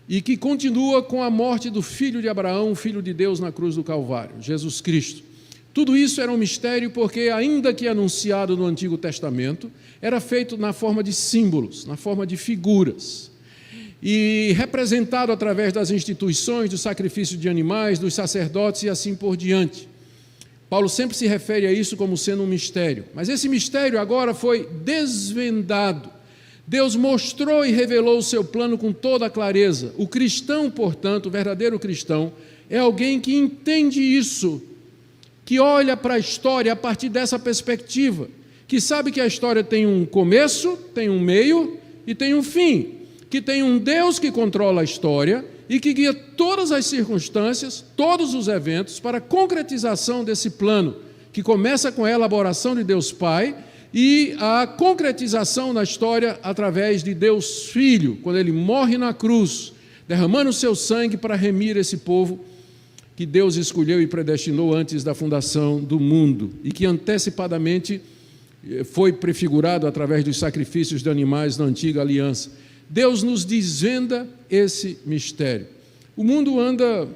Speaker 1: e que continua com a morte do filho de Abraão, o filho de Deus na cruz do Calvário, Jesus Cristo. Tudo isso era um mistério porque, ainda que anunciado no Antigo Testamento, era feito na forma de símbolos, na forma de figuras, e representado através das instituições, do sacrifício de animais, dos sacerdotes e assim por diante. Paulo sempre se refere a isso como sendo um mistério, mas esse mistério agora foi desvendado. Deus mostrou e revelou o seu plano com toda a clareza. O cristão, portanto, o verdadeiro cristão, é alguém que entende isso, que olha para a história a partir dessa perspectiva, que sabe que a história tem um começo, tem um meio e tem um fim, que tem um Deus que controla a história e que guia todas as circunstâncias, todos os eventos para a concretização desse plano, que começa com a elaboração de Deus Pai e a concretização na história através de Deus Filho, quando ele morre na cruz, derramando o seu sangue para remir esse povo que Deus escolheu e predestinou antes da fundação do mundo e que antecipadamente foi prefigurado através dos sacrifícios de animais na antiga aliança. Deus nos desvenda esse mistério. O mundo anda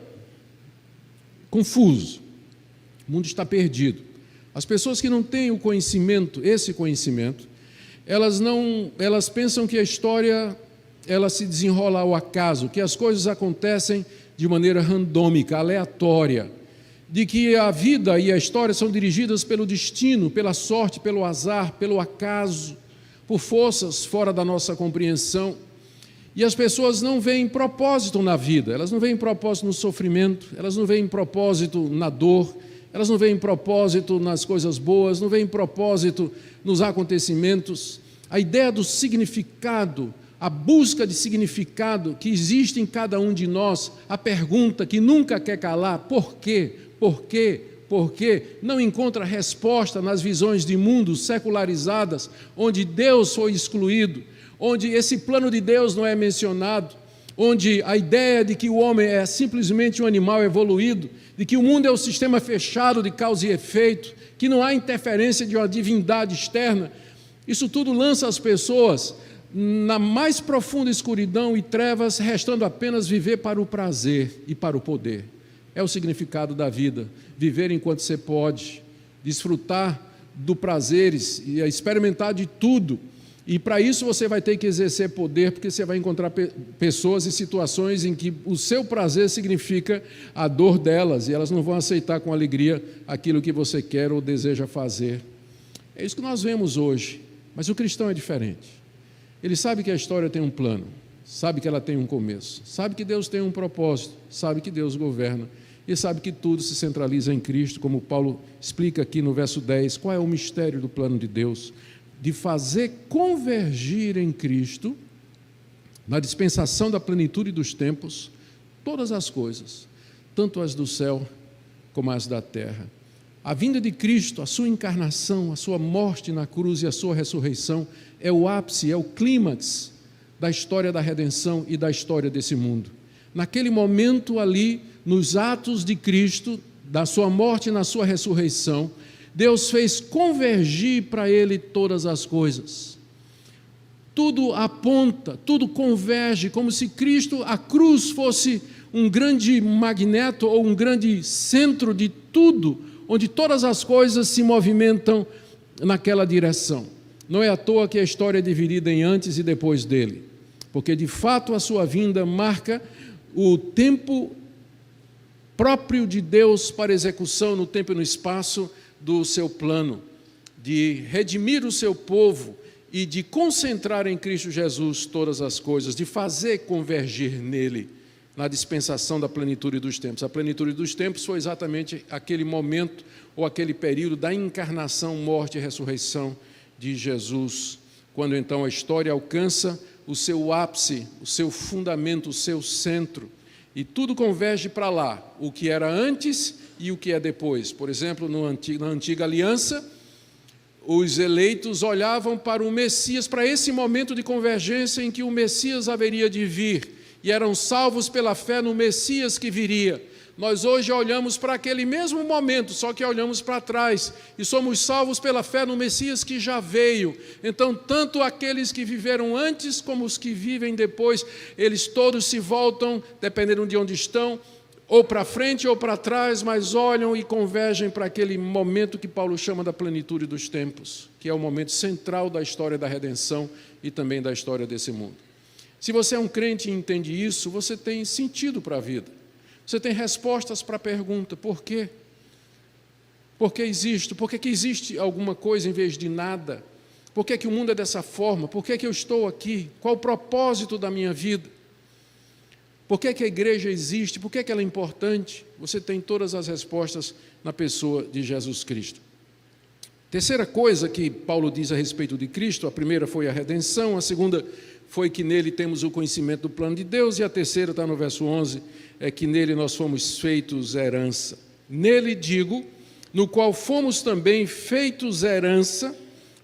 Speaker 1: confuso, o mundo está perdido. As pessoas que não têm o conhecimento, esse conhecimento, elas pensam que a história ela se desenrola ao acaso, que as coisas acontecem de maneira randômica, aleatória, de que a vida e a história são dirigidas pelo destino, pela sorte, pelo azar, pelo acaso, por forças fora da nossa compreensão. E as pessoas não veem propósito na vida, elas não veem propósito no sofrimento, elas não veem propósito na dor, elas não veem propósito nas coisas boas, não veem propósito nos acontecimentos. A ideia do significado a busca de significado que existe em cada um de nós, a pergunta que nunca quer calar, por quê? Por quê? Por quê? Não encontra resposta nas visões de mundo secularizadas, onde Deus foi excluído, onde esse plano de Deus não é mencionado, onde a ideia de que o homem é simplesmente um animal evoluído, de que o mundo é um sistema fechado de causa e efeito, que não há interferência de uma divindade externa. Isso tudo lança as pessoas na mais profunda escuridão e trevas, restando apenas viver para o prazer e para o poder. É o significado da vida, viver enquanto você pode, desfrutar do prazeres e experimentar de tudo. E para isso você vai ter que exercer poder, porque você vai encontrar pessoas e situações em que o seu prazer significa a dor delas, e elas não vão aceitar com alegria aquilo que você quer ou deseja fazer. É isso que nós vemos hoje, mas o cristão é diferente. Ele sabe que a história tem um plano, sabe que ela tem um começo, sabe que Deus tem um propósito, sabe que Deus governa, e sabe que tudo se centraliza em Cristo, como Paulo explica aqui no verso 10, qual é o mistério do plano de Deus? De fazer convergir em Cristo, na dispensação da plenitude dos tempos, todas as coisas, tanto as do céu como as da terra. A vinda de Cristo, a sua encarnação, a sua morte na cruz e a sua ressurreição é o ápice, é o clímax da história da redenção e da história desse mundo. Naquele momento ali, nos atos de Cristo, da sua morte e na sua ressurreição, Deus fez convergir para Ele todas as coisas. Tudo aponta, tudo converge, como se Cristo, a cruz, fosse um grande magneto ou um grande centro de tudo, onde todas as coisas se movimentam naquela direção. Não é à toa que a história é dividida em antes e depois dele, porque de fato a sua vinda marca o tempo próprio de Deus para execução no tempo e no espaço do seu plano, de redimir o seu povo e de concentrar em Cristo Jesus todas as coisas, de fazer convergir nele, na dispensação da plenitude dos tempos. A plenitude dos tempos foi exatamente aquele momento ou aquele período da encarnação, morte e ressurreição de Jesus, quando então a história alcança o seu ápice, o seu fundamento, o seu centro, e tudo converge para lá, o que era antes e o que é depois. Por exemplo, na antiga aliança, os eleitos olhavam para o Messias, para esse momento de convergência em que o Messias haveria de vir, e eram salvos pela fé no Messias que viria. Nós hoje olhamos para aquele mesmo momento, só que olhamos para trás, e somos salvos pela fé no Messias que já veio. Então, tanto aqueles que viveram antes, como os que vivem depois, eles todos se voltam, dependendo de onde estão, ou para frente ou para trás, mas olham e convergem para aquele momento que Paulo chama da plenitude dos tempos, que é o momento central da história da redenção e também da história desse mundo. Se você é um crente e entende isso, você tem sentido para a vida. Você tem respostas para a pergunta, por quê? Por que existo? Por que existe alguma coisa em vez de nada? Por que o mundo é dessa forma? Por que eu estou aqui? Qual o propósito da minha vida? Por que a igreja existe? Por que ela é importante? Você tem todas as respostas na pessoa de Jesus Cristo. Terceira coisa que Paulo diz a respeito de Cristo, a primeira foi a redenção, a segunda foi que nele temos o conhecimento do plano de Deus, e a terceira está no verso 11, é que nele nós fomos feitos herança. Nele, digo, no qual fomos também feitos herança,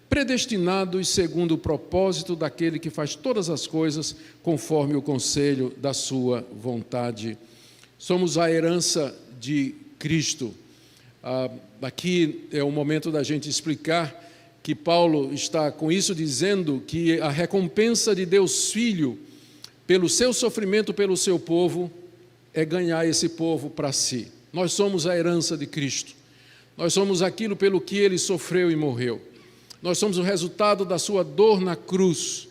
Speaker 1: predestinados segundo o propósito daquele que faz todas as coisas conforme o conselho da sua vontade. Somos a herança de Cristo. Aqui é o momento da gente explicar que Paulo está com isso dizendo que a recompensa de Deus Filho pelo seu sofrimento pelo seu povo é ganhar esse povo para si. Nós somos a herança de Cristo. Nós somos aquilo pelo que Ele sofreu e morreu. Nós somos o resultado da sua dor na cruz,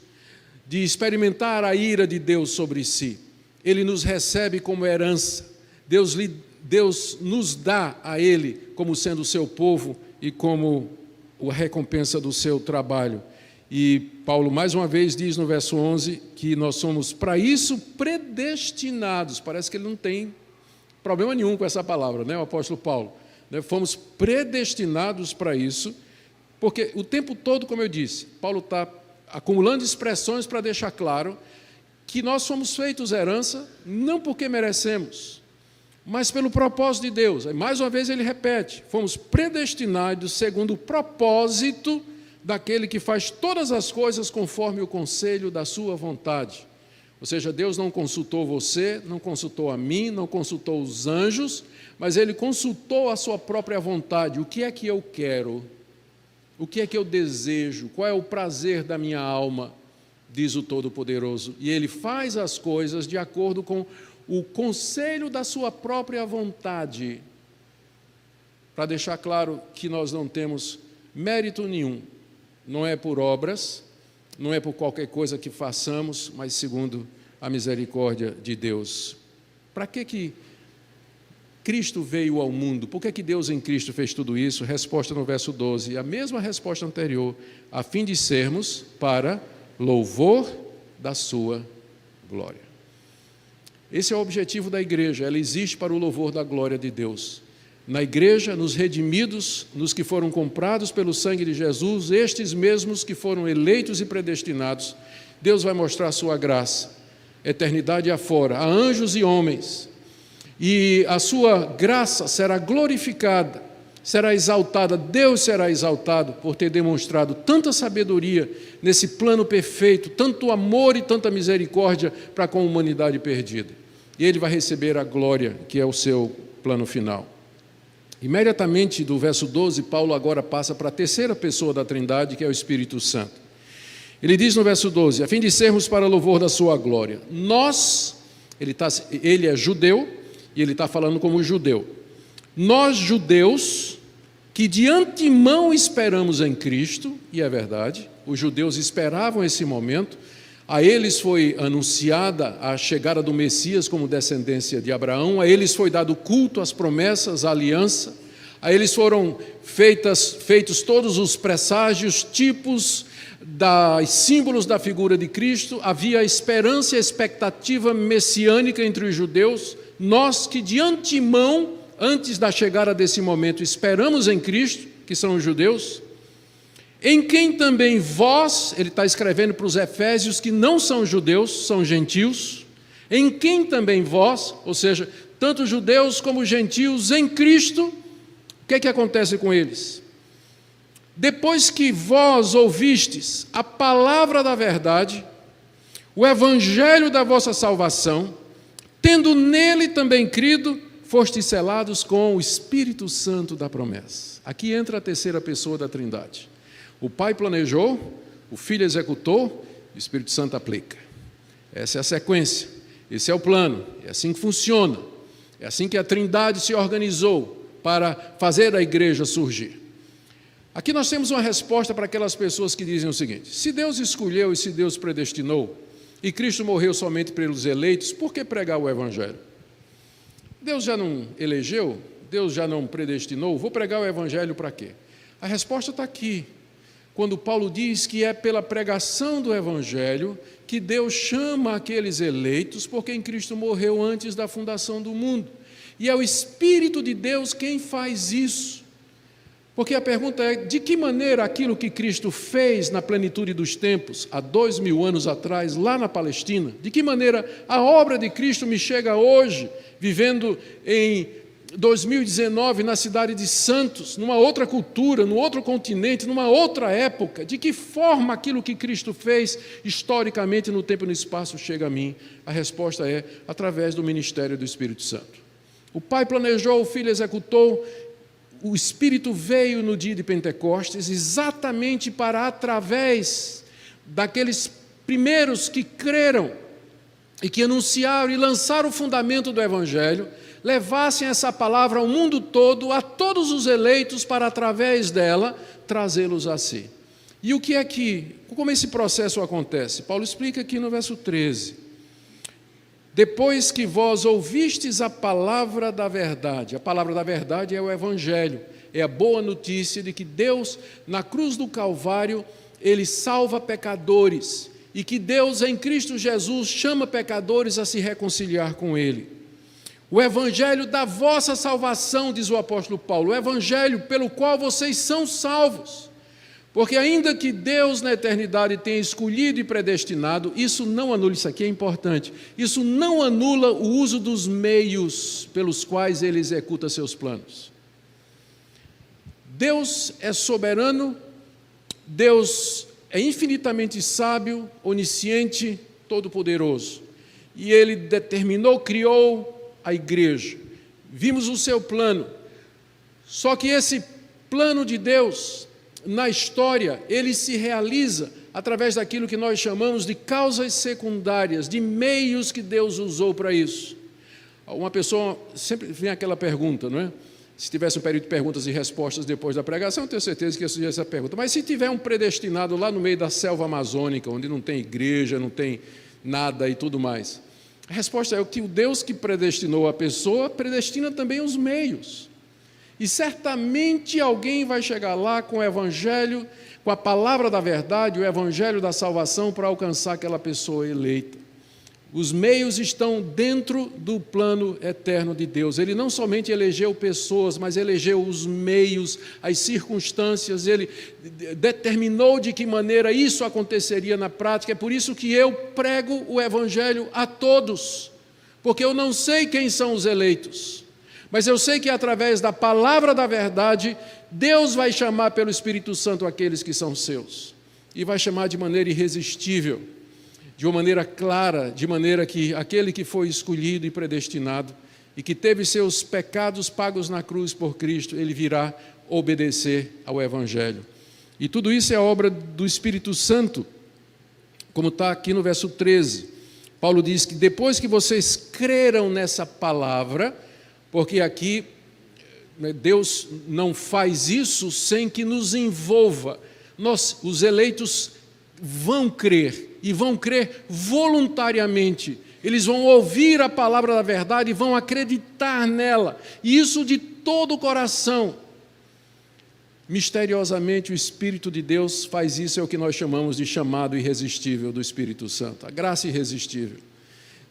Speaker 1: de experimentar a ira de Deus sobre si. Ele nos recebe como herança. Deus nos dá a Ele como sendo o seu povo e como a recompensa do seu trabalho. E Paulo mais uma vez diz no verso 11 que nós somos para isso predestinados. Parece que ele não tem problema nenhum com essa palavra, né, o apóstolo Paulo. Fomos predestinados para isso, porque o tempo todo, como eu disse, Paulo está acumulando expressões para deixar claro que nós fomos feitos herança não porque merecemos, mas pelo propósito de Deus. Aí, mais uma vez ele repete, fomos predestinados segundo o propósito daquele que faz todas as coisas conforme o conselho da sua vontade. Ou seja, Deus não consultou você, não consultou a mim, não consultou os anjos, mas Ele consultou a sua própria vontade. O que é que eu quero? O que é que eu desejo? Qual é o prazer da minha alma? Diz o Todo-Poderoso. E Ele faz as coisas de acordo com o conselho da sua própria vontade, para deixar claro que nós não temos mérito nenhum. Não é por obras, não é por qualquer coisa que façamos, mas segundo a misericórdia de Deus. Para que Cristo veio ao mundo? Por que Deus em Cristo fez tudo isso? Resposta no verso 12, a mesma resposta anterior, a fim de sermos para louvor da sua glória. Esse é o objetivo da igreja, ela existe para o louvor da glória de Deus. Na igreja, nos redimidos, nos que foram comprados pelo sangue de Jesus, estes mesmos que foram eleitos e predestinados, Deus vai mostrar a sua graça, eternidade afora, a anjos e homens, e a sua graça será glorificada, será exaltada, Deus será exaltado por ter demonstrado tanta sabedoria nesse plano perfeito, tanto amor e tanta misericórdia para com a humanidade perdida. E Ele vai receber a glória, que é o seu plano final. Imediatamente do verso 12, Paulo agora passa para a terceira pessoa da Trindade, que é o Espírito Santo. Ele diz no verso 12, a fim de sermos para louvor da sua glória. Nós, ele é judeu, e ele está falando como judeu. Nós, judeus, que de antemão esperamos em Cristo, e é verdade, os judeus esperavam esse momento, a eles foi anunciada a chegada do Messias como descendência de Abraão, a eles foi dado culto às promessas, à aliança, a eles foram feitos todos os presságios, tipos, símbolos da figura de Cristo, havia esperança e expectativa messiânica entre os judeus, nós que de antemão, antes da chegada desse momento, esperamos em Cristo, que são os judeus, em quem também vós, ele está escrevendo para os efésios que não são judeus, são gentios, em quem também vós, ou seja, tanto judeus como gentios em Cristo, o que é que acontece com eles? Depois que vós ouvistes a palavra da verdade, o evangelho da vossa salvação, tendo nele também crido, fostes selados com o Espírito Santo da promessa. Aqui entra a terceira pessoa da Trindade. O Pai planejou, o Filho executou, o Espírito Santo aplica. Essa é a sequência, esse é o plano, é assim que funciona, é assim que a Trindade se organizou para fazer a igreja surgir. Aqui nós temos uma resposta para aquelas pessoas que dizem o seguinte: se Deus escolheu e se Deus predestinou, e Cristo morreu somente pelos eleitos, por que pregar o Evangelho? Deus já não elegeu? Deus já não predestinou? Vou pregar o Evangelho para quê? A resposta está aqui. Quando Paulo diz que é pela pregação do Evangelho que Deus chama aqueles eleitos, porque em Cristo morreu antes da fundação do mundo. E é o Espírito de Deus quem faz isso. Porque a pergunta é, de que maneira aquilo que Cristo fez na plenitude dos tempos, há 2000 anos atrás, lá na Palestina, de que maneira a obra de Cristo me chega hoje, vivendo em 2019 na cidade de Santos, numa outra cultura, num outro continente, numa outra época? De que forma aquilo que Cristo fez historicamente no tempo e no espaço chega a mim? A resposta é através do ministério do Espírito Santo. O Pai planejou, o Filho executou, o Espírito veio no dia de Pentecostes exatamente para, através daqueles primeiros que creram e que anunciaram e lançaram o fundamento do Evangelho, levassem essa palavra ao mundo todo, a todos os eleitos, para, através dela, trazê-los a si. E o que é que, como esse processo acontece? Paulo explica aqui no verso 13. Depois que vós ouvistes a palavra da verdade é o Evangelho, é a boa notícia de que Deus, na cruz do Calvário, Ele salva pecadores, e que Deus, em Cristo Jesus, chama pecadores a se reconciliar com Ele. O Evangelho da vossa salvação, diz o apóstolo Paulo, o Evangelho pelo qual vocês são salvos. Porque ainda que Deus na eternidade tenha escolhido e predestinado, isso não anula, isso aqui é importante, isso não anula o uso dos meios pelos quais Ele executa seus planos. Deus é soberano, Deus é infinitamente sábio, onisciente, todo-poderoso. E Ele determinou, criou a igreja. Vimos o seu plano. Só que esse plano de Deus, na história, ele se realiza através daquilo que nós chamamos de causas secundárias, de meios que Deus usou para isso. Uma pessoa, sempre vem aquela pergunta, não é? Se tivesse um período de perguntas e respostas depois da pregação, eu tenho certeza que ia surgir essa pergunta. Mas se tiver um predestinado lá no meio da selva amazônica, onde não tem igreja, não tem nada e tudo mais, a resposta é que o Deus que predestinou a pessoa, predestina também os meios. E certamente alguém vai chegar lá com o evangelho, com a palavra da verdade, o evangelho da salvação, para alcançar aquela pessoa eleita. Os meios estão dentro do plano eterno de Deus. Ele não somente elegeu pessoas, mas elegeu os meios, as circunstâncias, Ele determinou de que maneira isso aconteceria na prática. É por isso que eu prego o evangelho a todos, porque eu não sei quem são os eleitos, mas eu sei que através da palavra da verdade, Deus vai chamar pelo Espírito Santo aqueles que são seus, e vai chamar de maneira irresistível, de uma maneira clara, de maneira que aquele que foi escolhido e predestinado, e que teve seus pecados pagos na cruz por Cristo, ele virá obedecer ao Evangelho. E tudo isso é obra do Espírito Santo, como está aqui no verso 13. Paulo diz que depois que vocês creram nessa palavra, porque aqui Deus não faz isso sem que nos envolva. Nós, os eleitos, vão crer, e vão crer voluntariamente. Eles vão ouvir a palavra da verdade e vão acreditar nela, e isso de todo o coração. Misteriosamente, o Espírito de Deus faz isso, é o que nós chamamos de chamado irresistível do Espírito Santo, a graça irresistível.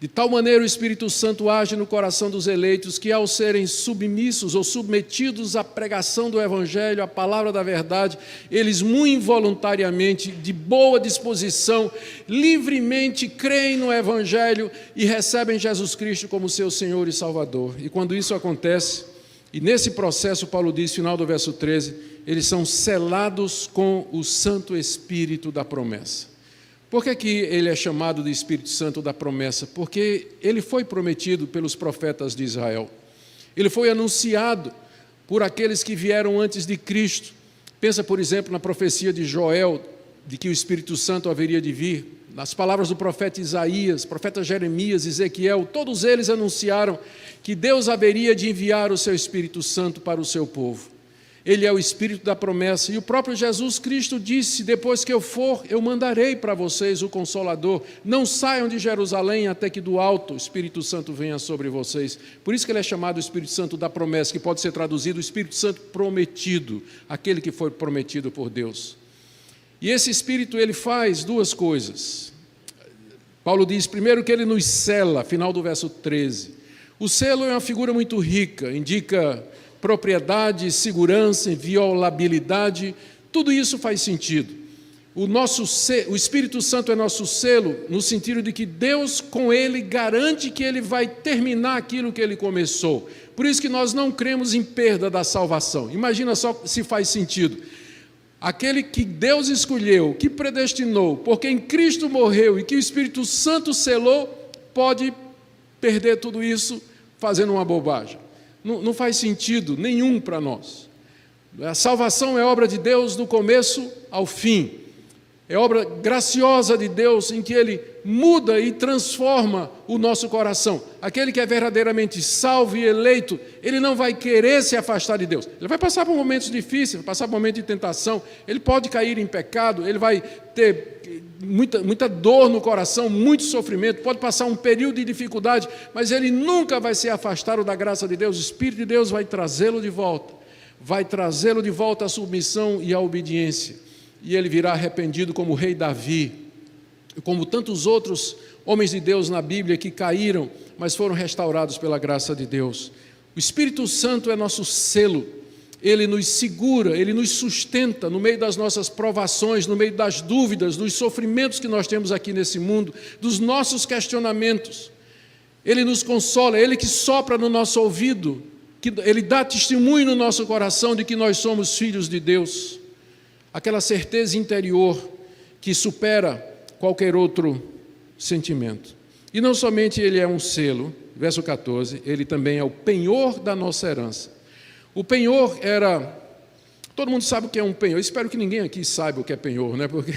Speaker 1: De tal maneira o Espírito Santo age no coração dos eleitos que, ao serem submissos ou submetidos à pregação do Evangelho, à palavra da verdade, eles muito involuntariamente, de boa disposição, livremente creem no Evangelho e recebem Jesus Cristo como seu Senhor e Salvador. E quando isso acontece, e nesse processo, Paulo diz, final do verso 13, eles são selados com o Santo Espírito da promessa. Por que ele é chamado de Espírito Santo da promessa? Porque ele foi prometido pelos profetas de Israel. Ele foi anunciado por aqueles que vieram antes de Cristo. Pensa, por exemplo, na profecia de Joel, de que o Espírito Santo haveria de vir. Nas palavras do profeta Isaías, profeta Jeremias, Ezequiel, todos eles anunciaram que Deus haveria de enviar o seu Espírito Santo para o seu povo. Ele é o Espírito da promessa, e o próprio Jesus Cristo disse, depois que eu for, eu mandarei para vocês o Consolador, não saiam de Jerusalém até que do alto o Espírito Santo venha sobre vocês. Por isso que ele é chamado Espírito Santo da promessa, que pode ser traduzido o Espírito Santo prometido, aquele que foi prometido por Deus. E esse Espírito, ele faz duas coisas. Paulo diz, primeiro, que ele nos sela, final do verso 13. O selo é uma figura muito rica, indica propriedade, segurança, inviolabilidade, tudo isso faz sentido. O Espírito Santo é nosso selo, no sentido de que Deus, com ele, garante que ele vai terminar aquilo que ele começou. Por isso que nós não cremos em perda da salvação. Imagina só se faz sentido. Aquele que Deus escolheu, que predestinou, porque em Cristo morreu e que o Espírito Santo selou, pode perder tudo isso fazendo uma bobagem. Não faz sentido nenhum para nós. A salvação é obra de Deus do começo ao fim. É obra graciosa de Deus em que Ele muda e transforma o nosso coração. Aquele que é verdadeiramente salvo e eleito, ele não vai querer se afastar de Deus. Ele vai passar por momentos difíceis, vai passar por momentos de tentação, ele pode cair em pecado, ele vai ter muita dor no coração, muito sofrimento, pode passar um período de dificuldade, mas ele nunca vai se afastar da graça de Deus. O Espírito de Deus vai trazê-lo de volta à submissão e à obediência, e ele virá arrependido como o rei Davi, como tantos outros homens de Deus na Bíblia que caíram, mas foram restaurados pela graça de Deus. O Espírito Santo é nosso selo, Ele nos segura, Ele nos sustenta no meio das nossas provações, no meio das dúvidas, dos sofrimentos que nós temos aqui nesse mundo, dos nossos questionamentos. Ele nos consola, é Ele que sopra no nosso ouvido, que Ele dá testemunho no nosso coração de que nós somos filhos de Deus. Aquela certeza interior que supera qualquer outro sentimento. E não somente Ele é um selo, verso 14, Ele também é o penhor da nossa herança. O penhor era... Todo mundo sabe o que é um penhor. Espero que ninguém aqui saiba o que é penhor, né? Porque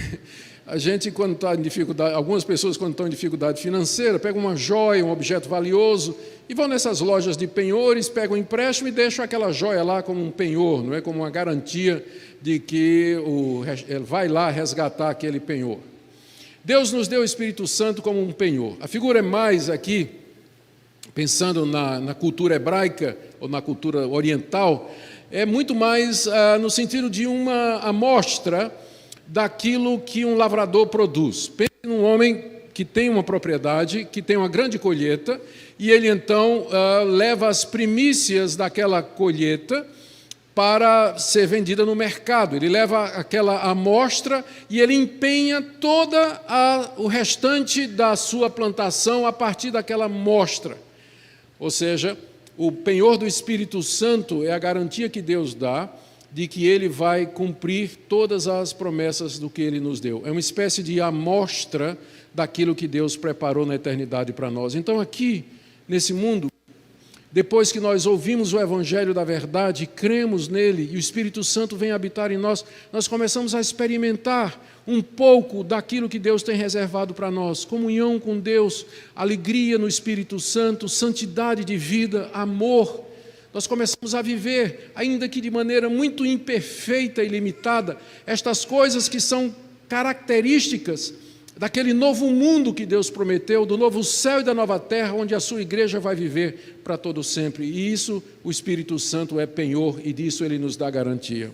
Speaker 1: a gente, quando está em dificuldade, algumas pessoas, quando estão em dificuldade financeira, pegam uma joia, um objeto valioso, e vão nessas lojas de penhores, pegam um empréstimo e deixam aquela joia lá como um penhor, não é? Como uma garantia de que ele vai lá resgatar aquele penhor. Deus nos deu o Espírito Santo como um penhor. A figura é mais aqui, pensando na cultura hebraica ou na cultura oriental, é muito mais no sentido de uma amostra daquilo que um lavrador produz. Pense num homem que tem uma propriedade, que tem uma grande colheita, e ele então leva as primícias daquela colheita para ser vendida no mercado. Ele leva aquela amostra e ele empenha toda o restante da sua plantação a partir daquela amostra. Ou seja, o penhor do Espírito Santo é a garantia que Deus dá de que Ele vai cumprir todas as promessas do que Ele nos deu. É uma espécie de amostra daquilo que Deus preparou na eternidade para nós. Então aqui, nesse mundo, depois que nós ouvimos o Evangelho da verdade, cremos nele e o Espírito Santo vem habitar em nós, nós começamos a experimentar um pouco daquilo que Deus tem reservado para nós. Comunhão com Deus, alegria no Espírito Santo, santidade de vida, amor. Nós começamos a viver, ainda que de maneira muito imperfeita e limitada, estas coisas que são características daquele novo mundo que Deus prometeu, do novo céu e da nova terra, onde a sua igreja vai viver para todo sempre. E isso o Espírito Santo é penhor e disso ele nos dá garantia.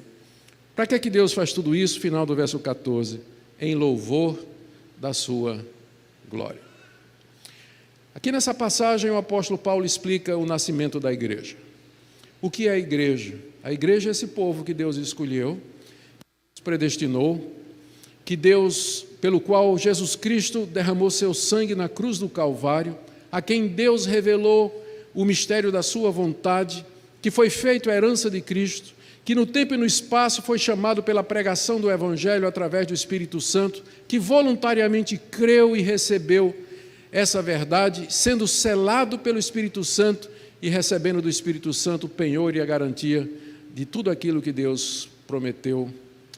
Speaker 1: Para que Deus faz tudo isso? Final do verso 14. Em louvor da sua glória. Aqui nessa passagem o apóstolo Paulo explica o nascimento da igreja. O que é a igreja? A igreja é esse povo que Deus escolheu, predestinou, que Deus, pelo qual Jesus Cristo derramou seu sangue na cruz do Calvário, a quem Deus revelou o mistério da sua vontade, que foi feito a herança de Cristo, que no tempo e no espaço foi chamado pela pregação do Evangelho através do Espírito Santo, que voluntariamente creu e recebeu essa verdade, sendo selado pelo Espírito Santo e recebendo do Espírito Santo o penhor e a garantia de tudo aquilo que Deus prometeu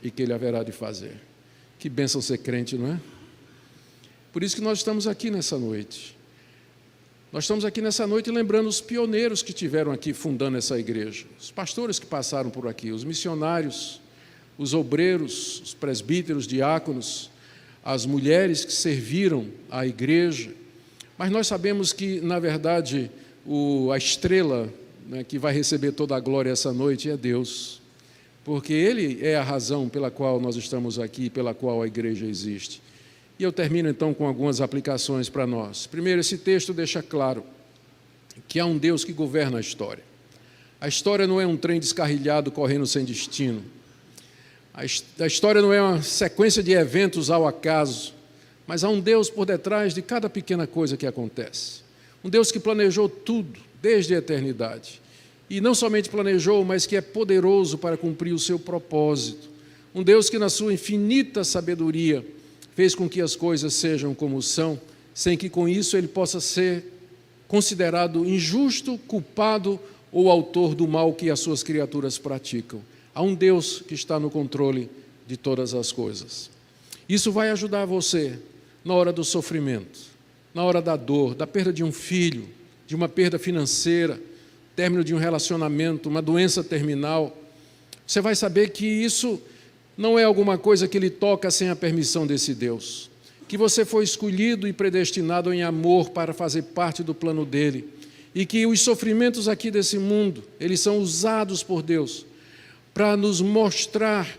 Speaker 1: e que Ele haverá de fazer. Que bênção ser crente, não é? Por isso que nós estamos aqui nessa noite. Nós estamos aqui nessa noite lembrando os pioneiros que tiveram aqui fundando essa igreja, os pastores que passaram por aqui, os missionários, os obreiros, os presbíteros, diáconos, as mulheres que serviram à igreja. Mas nós sabemos que, na verdade, a estrela, né, que vai receber toda a glória essa noite é Deus, porque Ele é a razão pela qual nós estamos aqui, pela qual a igreja existe. E eu termino então com algumas aplicações para nós. Primeiro, esse texto deixa claro que há um Deus que governa a história. A história não é um trem descarrilhado correndo sem destino. A história não é uma sequência de eventos ao acaso, mas há um Deus por detrás de cada pequena coisa que acontece. Um Deus que planejou tudo desde a eternidade. E não somente planejou, mas que é poderoso para cumprir o seu propósito. Um Deus que, na sua infinita sabedoria, fez com que as coisas sejam como são, sem que com isso ele possa ser considerado injusto, culpado ou autor do mal que as suas criaturas praticam. Há um Deus que está no controle de todas as coisas. Isso vai ajudar você na hora do sofrimento, na hora da dor, da perda de um filho, de uma perda financeira, término de um relacionamento, uma doença terminal. Você vai saber que isso não é alguma coisa que lhe toca sem a permissão desse Deus, que você foi escolhido e predestinado em amor para fazer parte do plano dele, e que os sofrimentos aqui desse mundo, eles são usados por Deus para nos mostrar,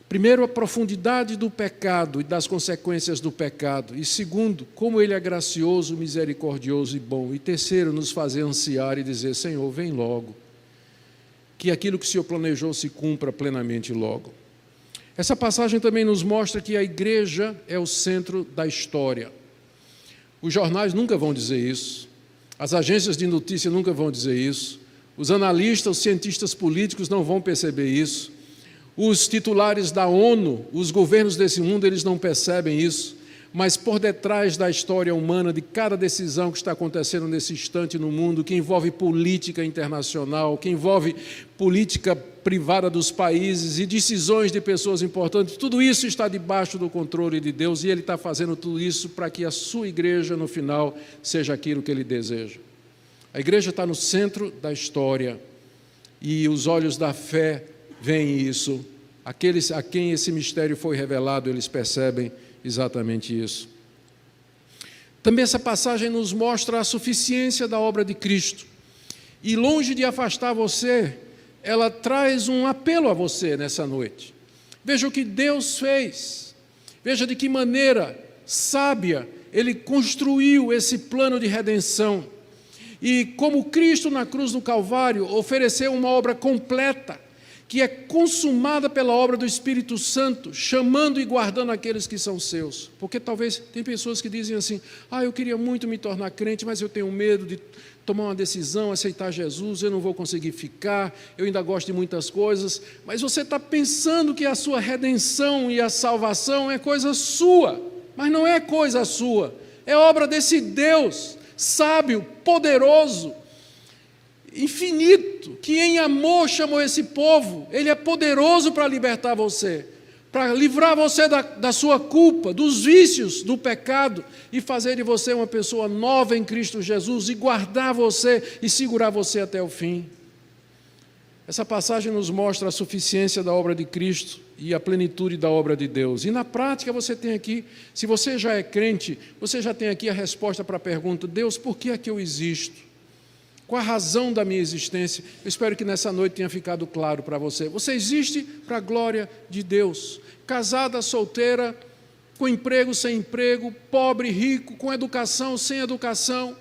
Speaker 1: primeiro, a profundidade do pecado e das consequências do pecado, e segundo, como ele é gracioso, misericordioso e bom, e terceiro, nos fazer ansiar e dizer: Senhor, vem logo. que aquilo que o Senhor planejou se cumpra plenamente logo. Essa passagem também nos mostra que a igreja é o centro da história. Os jornais nunca vão dizer isso, as agências de notícia nunca vão dizer isso, os analistas, os cientistas políticos não vão perceber isso, os titulares da ONU, os governos desse mundo, eles não percebem isso, mas por detrás da história humana, de cada decisão que está acontecendo nesse instante no mundo, que envolve política internacional, que envolve política privada dos países e decisões de pessoas importantes, tudo isso está debaixo do controle de Deus, e Ele está fazendo tudo isso para que a sua igreja, no final, seja aquilo que Ele deseja. A igreja está no centro da história, e os olhos da fé veem isso. Aqueles a quem esse mistério foi revelado, eles percebem exatamente isso. Também essa passagem nos mostra a suficiência da obra de Cristo. E longe de afastar você, ela traz um apelo a você nessa noite. Veja o que Deus fez. Veja de que maneira sábia Ele construiu esse plano de redenção. E como Cristo na cruz do Calvário ofereceu uma obra completa, que é consumada pela obra do Espírito Santo, chamando e guardando aqueles que são seus. Porque talvez tem pessoas que dizem assim, eu queria muito me tornar crente, mas eu tenho medo de tomar uma decisão, aceitar Jesus, eu não vou conseguir ficar, eu ainda gosto de muitas coisas, mas você está pensando que a sua redenção e a salvação é coisa sua, mas não é coisa sua, é obra desse Deus, sábio, poderoso, infinito, que em amor chamou esse povo. Ele é poderoso para libertar você, para livrar você da sua culpa, dos vícios, do pecado, e fazer de você uma pessoa nova em Cristo Jesus, e guardar você e segurar você até o fim. Essa passagem nos mostra a suficiência da obra de Cristo e a plenitude da obra de Deus. E na prática você tem aqui, se você já é crente, você já tem aqui a resposta para a pergunta: Deus, por que é que eu existo? Qual a razão da minha existência? Eu espero que nessa noite tenha ficado claro para você. Você existe para a glória de Deus. Casada, solteira, com emprego, sem emprego, pobre, rico, com educação, sem educação.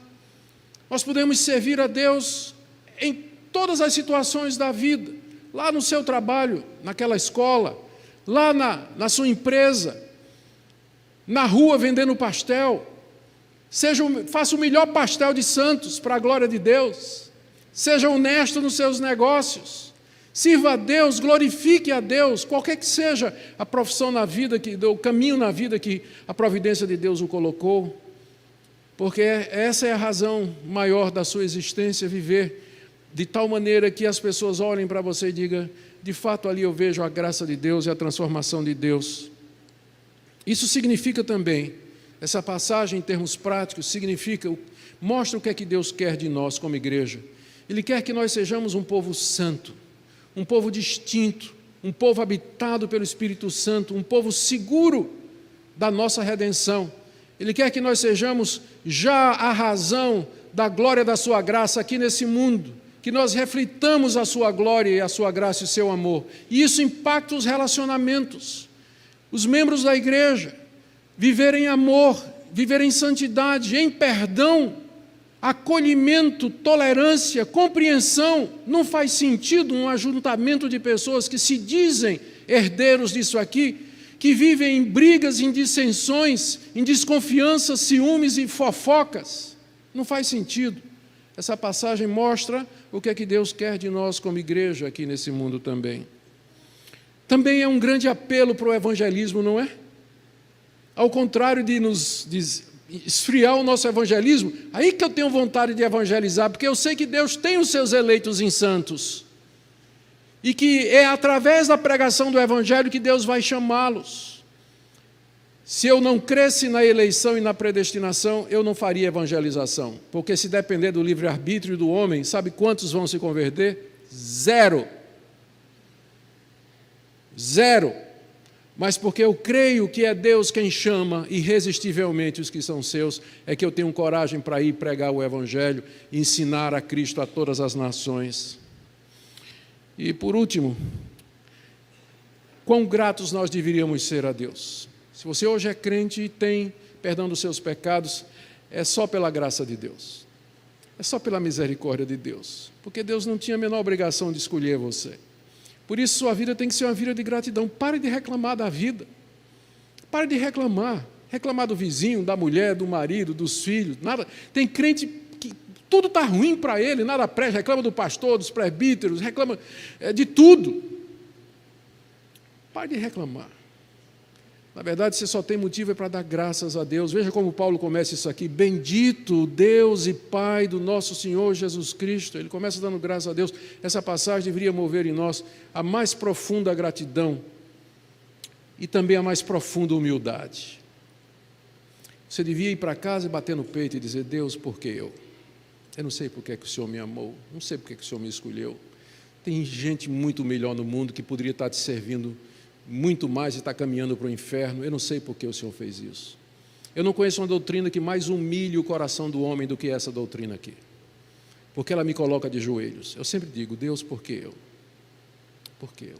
Speaker 1: Nós podemos servir a Deus em todas as situações da vida. Lá no seu trabalho, naquela escola, lá na sua empresa, na rua vendendo pastel. Faça o melhor pastel de Santos para a glória de Deus. Seja honesto nos seus negócios. Sirva a Deus, glorifique a Deus, qualquer que seja a profissão na vida, o caminho na vida que a providência de Deus o colocou. Porque essa é a razão maior da sua existência, viver de tal maneira que as pessoas olhem para você e digam: de fato ali eu vejo a graça de Deus e a transformação de Deus. Isso significa também, essa passagem, em termos práticos, mostra o que é que Deus quer de nós como igreja. Ele quer que nós sejamos um povo santo, um povo distinto, um povo habitado pelo Espírito Santo, um povo seguro da nossa redenção. Ele quer que nós sejamos já a razão da glória da sua graça aqui nesse mundo, que nós reflitamos a sua glória e a sua graça e o seu amor. E isso impacta os relacionamentos. Os membros da igreja viver em amor, viver em santidade, em perdão, acolhimento, tolerância, compreensão. Não faz sentido um ajuntamento de pessoas que se dizem herdeiros disso aqui, que vivem em brigas, em dissensões, em desconfianças, ciúmes e fofocas. Não faz sentido. Essa passagem mostra o que é que Deus quer de nós como igreja aqui nesse mundo também. Também é um grande apelo para o evangelismo, não é? Ao contrário de nos esfriar o nosso evangelismo, aí que eu tenho vontade de evangelizar, porque eu sei que Deus tem os seus eleitos em santos, e que é através da pregação do evangelho que Deus vai chamá-los. Se eu não cresce na eleição e na predestinação, eu não faria evangelização, porque se depender do livre-arbítrio do homem, sabe quantos vão se converter? Zero. Mas porque eu creio que é Deus quem chama irresistivelmente os que são seus, é que eu tenho coragem para ir pregar o Evangelho e ensinar a Cristo a todas as nações. E por último, quão gratos nós deveríamos ser a Deus. Se você hoje é crente e tem perdão dos seus pecados, é só pela graça de Deus. é só pela misericórdia de Deus, porque Deus não tinha a menor obrigação de escolher você. Por isso, sua vida tem que ser uma vida de gratidão. Pare de reclamar da vida. Pare de reclamar. Reclamar do vizinho, da mulher, do marido, dos filhos. Nada. Tem crente que tudo está ruim para ele, nada presta. Reclama do pastor, dos presbíteros, reclama de tudo. Pare de reclamar. Na verdade, você só tem motivo para dar graças a Deus. Veja como Paulo começa isso aqui. Bendito Deus e Pai do nosso Senhor Jesus Cristo. Ele começa dando graças a Deus. Essa passagem deveria mover em nós a mais profunda gratidão e também a mais profunda humildade. Você devia ir para casa e bater no peito e dizer: Deus, por que eu? Eu não sei por que o Senhor me amou, não sei por que o Senhor me escolheu. Tem gente muito melhor no mundo que poderia estar te servindo muito mais e está caminhando para o inferno. Eu não sei por que o Senhor fez isso. Eu não conheço uma doutrina que mais humilhe o coração do homem do que essa doutrina aqui, porque ela me coloca de joelhos. Eu sempre digo: Deus, por que eu? Por que eu?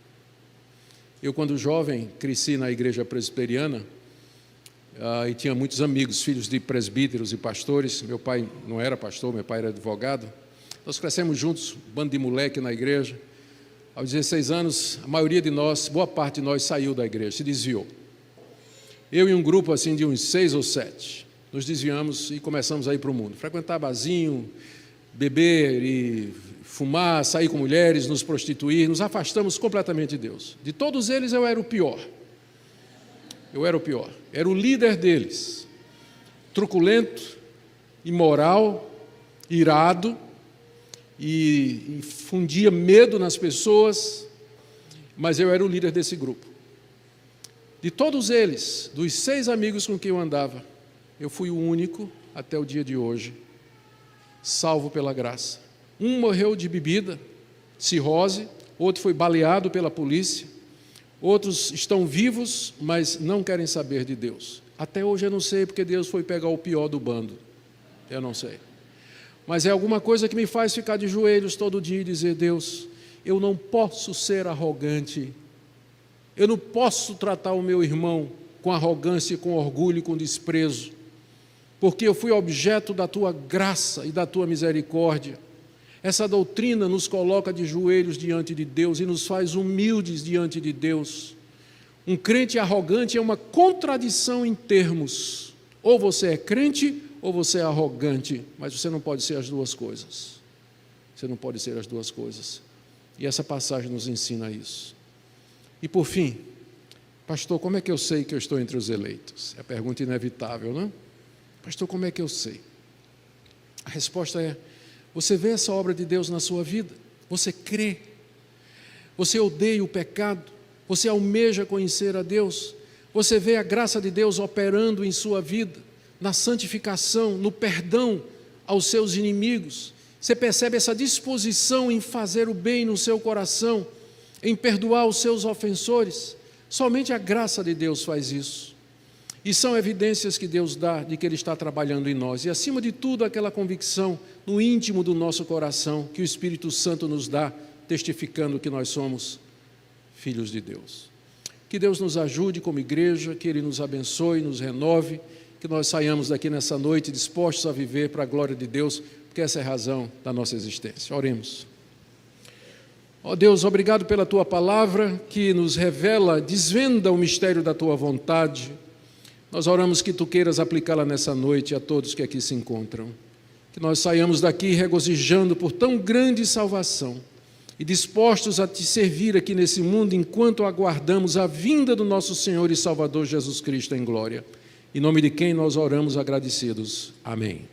Speaker 1: Eu, quando jovem, cresci na igreja presbiteriana e tinha muitos amigos, filhos de presbíteros e pastores. Meu pai não era pastor, meu pai era advogado. Nós crescemos juntos, um bando de moleque na igreja. Aos 16 anos, a maioria de nós, boa parte de nós saiu da igreja, se desviou. Eu e um grupo assim de uns 6 ou 7, nos desviamos e começamos a ir para o mundo. Frequentar barzinho, beber e fumar, sair com mulheres, nos prostituir, nos afastamos completamente de Deus. De todos eles eu era o pior. Eu era o pior. Era o líder deles. Truculento, imoral, irado, e infundia medo nas pessoas, mas eu era o líder desse grupo. De todos eles, dos 6 amigos com quem eu andava, eu fui o único, até o dia de hoje, salvo pela graça. Um morreu de bebida, cirrose, outro foi baleado pela polícia, outros estão vivos, mas não querem saber de Deus. Até hoje eu não sei porque Deus foi pegar o pior do bando, eu não sei. Mas é alguma coisa que me faz ficar de joelhos todo dia e dizer: Deus, eu não posso ser arrogante, eu não posso tratar o meu irmão com arrogância, com orgulho, com desprezo, porque eu fui objeto da Tua graça e da Tua misericórdia. Essa doutrina nos coloca de joelhos diante de Deus e nos faz humildes diante de Deus. Um crente arrogante é uma contradição em termos. Ou você é crente ou você é arrogante, mas você não pode ser as duas coisas. Você não pode ser as duas coisas. E essa passagem nos ensina isso. E por fim, pastor, como é que eu sei que eu estou entre os eleitos? É a pergunta inevitável, não é? Pastor, como é que eu sei? A resposta é: você vê essa obra de Deus na sua vida, você crê, você odeia o pecado, você almeja conhecer a Deus, você vê a graça de Deus operando em sua vida, na santificação, no perdão aos seus inimigos. Você percebe essa disposição em fazer o bem no seu coração, em perdoar os seus ofensores. Somente a graça de Deus faz isso. E são evidências que Deus dá de que Ele está trabalhando em nós. E acima de tudo, aquela convicção no íntimo do nosso coração que o Espírito Santo nos dá, testificando que nós somos filhos de Deus. Que Deus nos ajude como igreja, que Ele nos abençoe, nos renove, que nós saiamos daqui nessa noite dispostos a viver para a glória de Deus, porque essa é a razão da nossa existência. Oremos. Ó Deus, obrigado pela Tua palavra que nos revela, desvenda o mistério da Tua vontade. Nós oramos que Tu queiras aplicá-la nessa noite a todos que aqui se encontram. Que nós saiamos daqui regozijando por tão grande salvação e dispostos a Te servir aqui nesse mundo enquanto aguardamos a vinda do nosso Senhor e Salvador Jesus Cristo em glória. Em nome de quem nós oramos agradecidos. Amém.